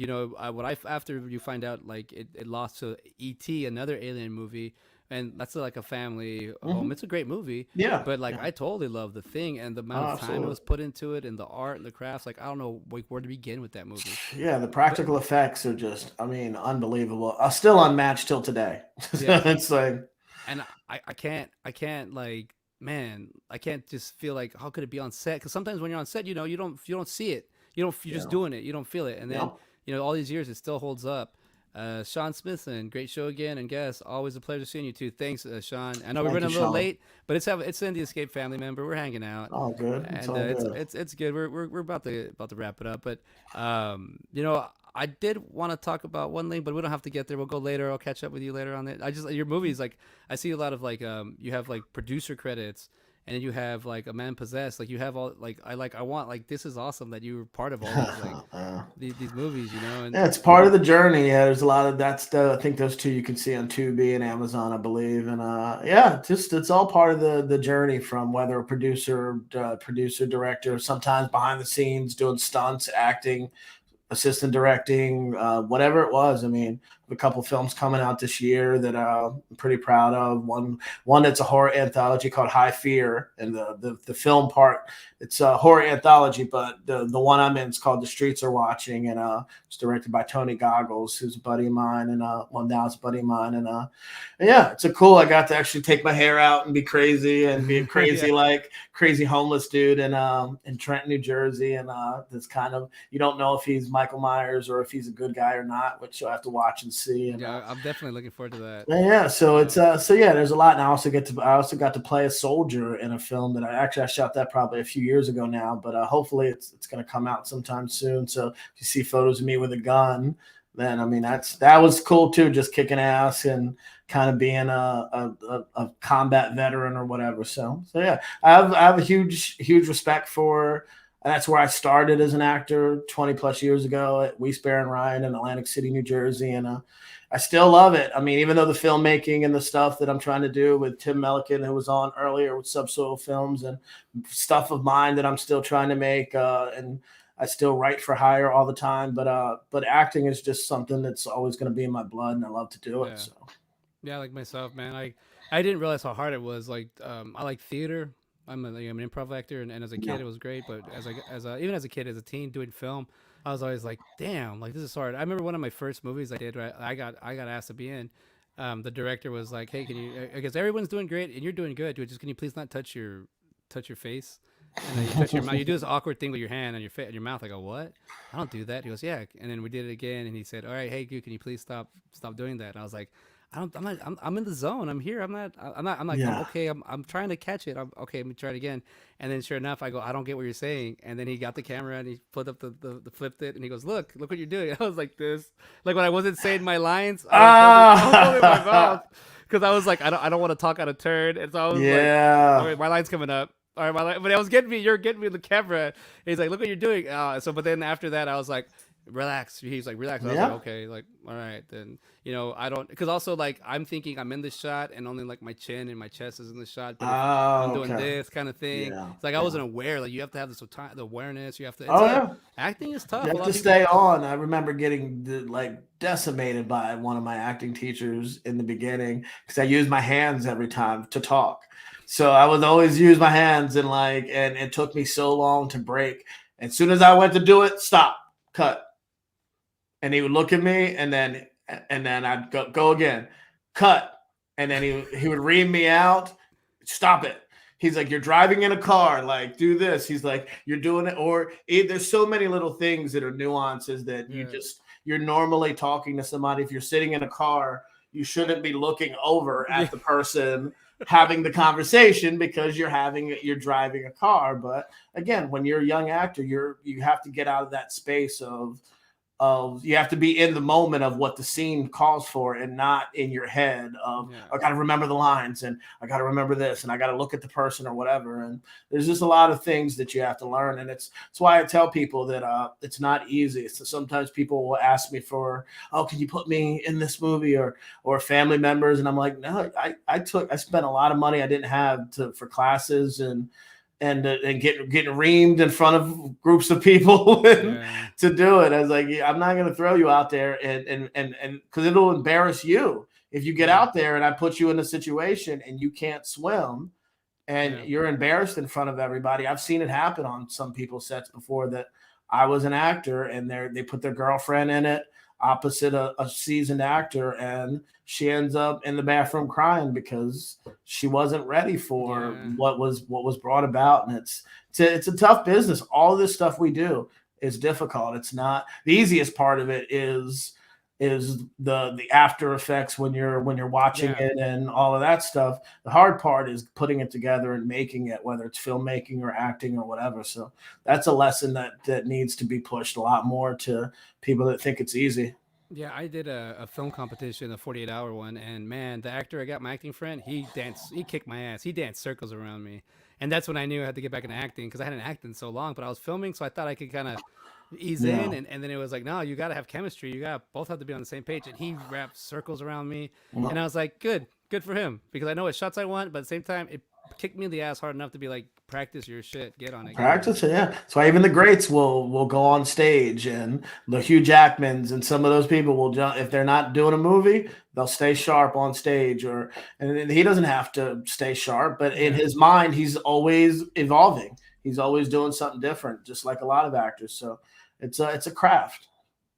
after you find out like it lost to E.T., another alien movie, and that's like a family home. It's a great movie. Yeah. But like I totally love The Thing, and the amount of time it was put into it, and the art and the crafts. Like I don't know where to begin with that movie. Yeah, the practical effects are just, unbelievable. Still unmatched till today. It's like, and I can't like, man, I can't just feel like, how could it be on set? Because sometimes when you're on set, you don't see it. You're just doing it. You don't feel it, and then all these years it still holds up. Sean Smithson, great show again, and guest. Always a pleasure seeing you too. Thanks, Sean. I know we're Thank running you, a little Sean. late, but it's in the Escape family member. We're hanging out, All good. It's and all it's good. it's it's good. We're about to wrap it up, but you know, I did want to talk about one thing, but we don't have to get there. We'll go later. I'll catch up with you later on it. I just your movies, like I see a lot of like you have like producer credits, and then you have like a man possessed. Like you have all I want like this is awesome that you were part of all these like these movies, you know, and Yeah, it's part of the journey. Yeah, there's a lot of that's the I think those two you can see on Tubi and Amazon, I believe. And yeah, just it's all part of the journey from whether a producer, director, sometimes behind the scenes doing stunts, acting, assistant directing, whatever it was. I mean, a couple films coming out this year that I'm pretty proud of. One that's a horror anthology called High Fear, and the film part it's a horror anthology, but the one I'm in is called The Streets Are Watching, and it's directed by Tony Goggles, who's a buddy of mine, and one now is a buddy of mine, and yeah, it's a cool. I got to actually take my hair out and be crazy and be a crazy yeah. like crazy homeless dude in Trenton, New Jersey, and that's kind of you don't know if he's Michael Myers or if he's a good guy or not, which you'll have to watch and see. And Yeah, I'm definitely looking forward to that. yeah, so it's Um, so yeah, there's a lot, and I also got to play a soldier in a film that I shot that probably a few years ago now, but hopefully it's going to come out sometime soon. So if you see photos of me with a gun, then I mean that was cool too, just kicking ass and kind of being a combat veteran or whatever. So yeah, I have a huge respect for. That's where I started as an actor 20 plus years ago at Weiss Bear and Ryan in Atlantic City, New Jersey, and I still love it. I mean, even though the filmmaking and the stuff that I'm trying to do with Tim Milliken, who was on earlier with Subsoil Films, and stuff of mine that I'm still trying to make, and I still write for hire all the time. But acting is just something that's always going to be in my blood, and I love to do it. yeah, So yeah, like myself, man. I didn't realize how hard it was. Like I like theater. I'm an improv actor, and as a yeah. kid it was great, but even as a kid, as a teen doing film, I was always like, damn, like this is hard. I remember one of my first movies I did. Right, I got asked to be in. The director was like, hey, can you? I guess everyone's doing great and you're doing good. Dude, just can you please not touch your face? And then you touch your mouth. You do this awkward thing with your hand on your face, your mouth. I go, what? I don't do that. He goes, yeah. And then we did it again, and he said, all right, hey, dude, can you please stop doing that? And I was like, I don't. I'm not. I'm in the zone. I'm here. I'm not. I'm not. I'm like. I'm Yeah. okay. I'm trying to catch it. I'm okay. Let me try it again. And then sure enough, I go. I don't get what you're saying. And then he got the camera and he put up the flipped it and he goes, look what you're doing. I was like this. Like when I wasn't saying my lines, I was holding my mouth because I was like, I don't want to talk out of turn. And so I was like, all Yeah. right, my line's coming up. All right, my line, but I was getting me. You're getting me in the camera. And he's like, look what you're doing. But then after that, I was like, relax. He's like, relax. I was like, Yeah. okay, like, all right, then I don't, because also like I'm thinking I'm in the shot and only like my chin and my chest is in the shot, but if I'm Oh, doing okay. this kind of thing, Yeah. it's like I Yeah. wasn't aware. Like you have to have this the awareness. You have to. It's Oh a yeah. acting is You tough. A have lot to of people. stay on. I remember getting like decimated by one of my acting teachers in the beginning because I used my hands every time to talk. So I would always use my hands and it took me so long to break. As soon as I went to do it, stop, cut. And he would look at me and then I'd go again, cut. And then he would read me out, stop it. He's like, you're driving in a car, like do this. He's like, you're doing it, or there's so many little things that are nuances that Yeah, you're normally talking to somebody. If you're sitting in a car, you shouldn't be looking over yeah, at the person having the conversation because you're driving a car. But again, when you're a young actor, you have to get out of that space of you have to be in the moment of what the scene calls for and not in your head of yeah, I got to remember the lines and I got to remember this and I got to look at the person or whatever. And there's just a lot of things that you have to learn, and it's why I tell people that it's not easy. So sometimes people will ask me for, oh, can you put me in this movie, or family members, and I'm like, no, I spent a lot of money I didn't have for classes and getting reamed in front of groups of people yeah, to do it. I was like, yeah, I'm not going to throw you out there and because it'll embarrass you if you get yeah, out there and I put you in a situation and you can't swim and yeah, you're embarrassed in front of everybody. I've seen it happen on some people's sets before that I was an actor and they put their girlfriend in it opposite a seasoned actor, and she ends up in the bathroom crying because she wasn't ready for yeah, what was brought about. And it's a tough business. All this stuff we do is difficult. It's not the easiest part of it is is the after effects when you're watching Yeah. it and all of that stuff. The hard part is putting it together and making it, whether it's filmmaking or acting or whatever. So that's a lesson that needs to be pushed a lot more to people that think it's easy. Yeah, I did a film competition, a 48-hour one, and man, the actor I got, my acting friend, he kicked my ass. He danced circles around me. And that's when I knew I had to get back into acting because I hadn't acted in so long, but I was filming, so I thought I could kind of ease Yeah. in. And then it was like, no, you got to have chemistry. You got both have to be on the same page. And he wrapped circles around me. And I was like, good for him because I know what shots I want, but at the same time, it kicked me in the ass hard enough to be like, practice your shit, get on it. Practice it, yeah. That's why even the greats will go on stage, and the Hugh Jackmans and some of those people will jump if they're not doing a movie, they'll stay sharp on stage, and he doesn't have to stay sharp, but in his mind, he's always evolving. He's always doing something different, just like a lot of actors. So it's a craft.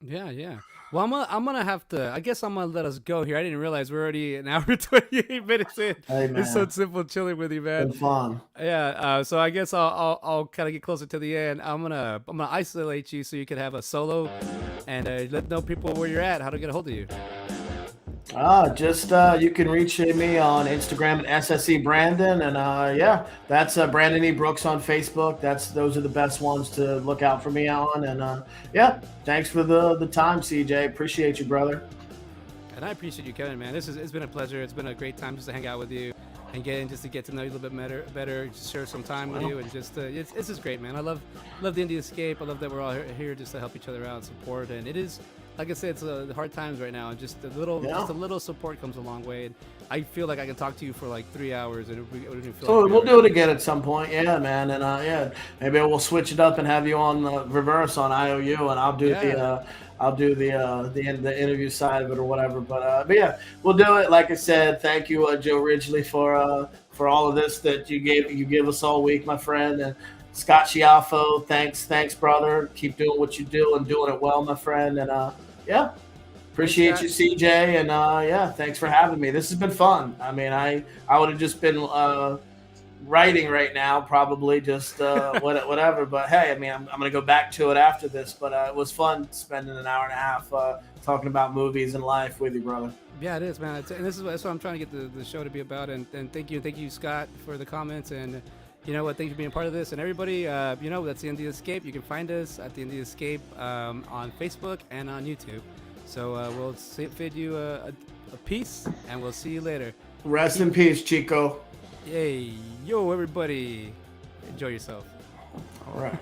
Yeah, yeah. Well, I'm gonna have to. I guess I'm gonna let us go here. I didn't realize we're already an hour 28 minutes in. Hey, man. It's so simple chilling with you, man. Been fun. Yeah. So I guess I'll kind of get closer to the end. I'm gonna isolate you so you can have a solo, and let know people where you're at, how to get a hold of you. Just you can reach me on Instagram at SSE Brandon, and yeah, that's Brandon E. Brooks on Facebook. Those are the best ones to look out for me on, and yeah, thanks for the time, CJ. Appreciate you, brother. And I appreciate you, Kevin, man. It's been a pleasure. It's been a great time just to hang out with you and just to get to know you a little bit better, just share some time with you, and just it's just great, man. I love the Indie Escape. I love that we're all here just to help each other out, support, and it is. Like I said, it's hard times right now. Just a little support comes a long way. And I feel like I can talk to you for like 3 hours, and it wouldn't feel. So we'll do it again at some point, yeah, man. And yeah, maybe we'll switch it up and have you on reverse on IOU, and I'll do the interview side of it or whatever. But yeah, we'll do it. Like I said, thank you, Joe Ridgely, for all of this that you give us all week, my friend. And Scott Chiaffo, thanks, brother. Keep doing what you do and doing it well, my friend. And yeah, appreciate you, CJ. And yeah, thanks for having me. This has been fun. I mean, I would have just been writing right now, probably just whatever. But hey, I mean, I'm gonna go back to it after this. But it was fun spending an hour and a half talking about movies and life with you, brother. Yeah, it is, man. And that's what I'm trying to get the show to be about. And thank you, Scott, for the comments. And you know what? Thanks for being part of this. And everybody, that's the Indie Escape. You can find us at the Indie Escape on Facebook and on YouTube. So we'll feed you a piece, and we'll see you later. Rest in peace, Chico. Hey, yo, everybody. Enjoy yourself. All right.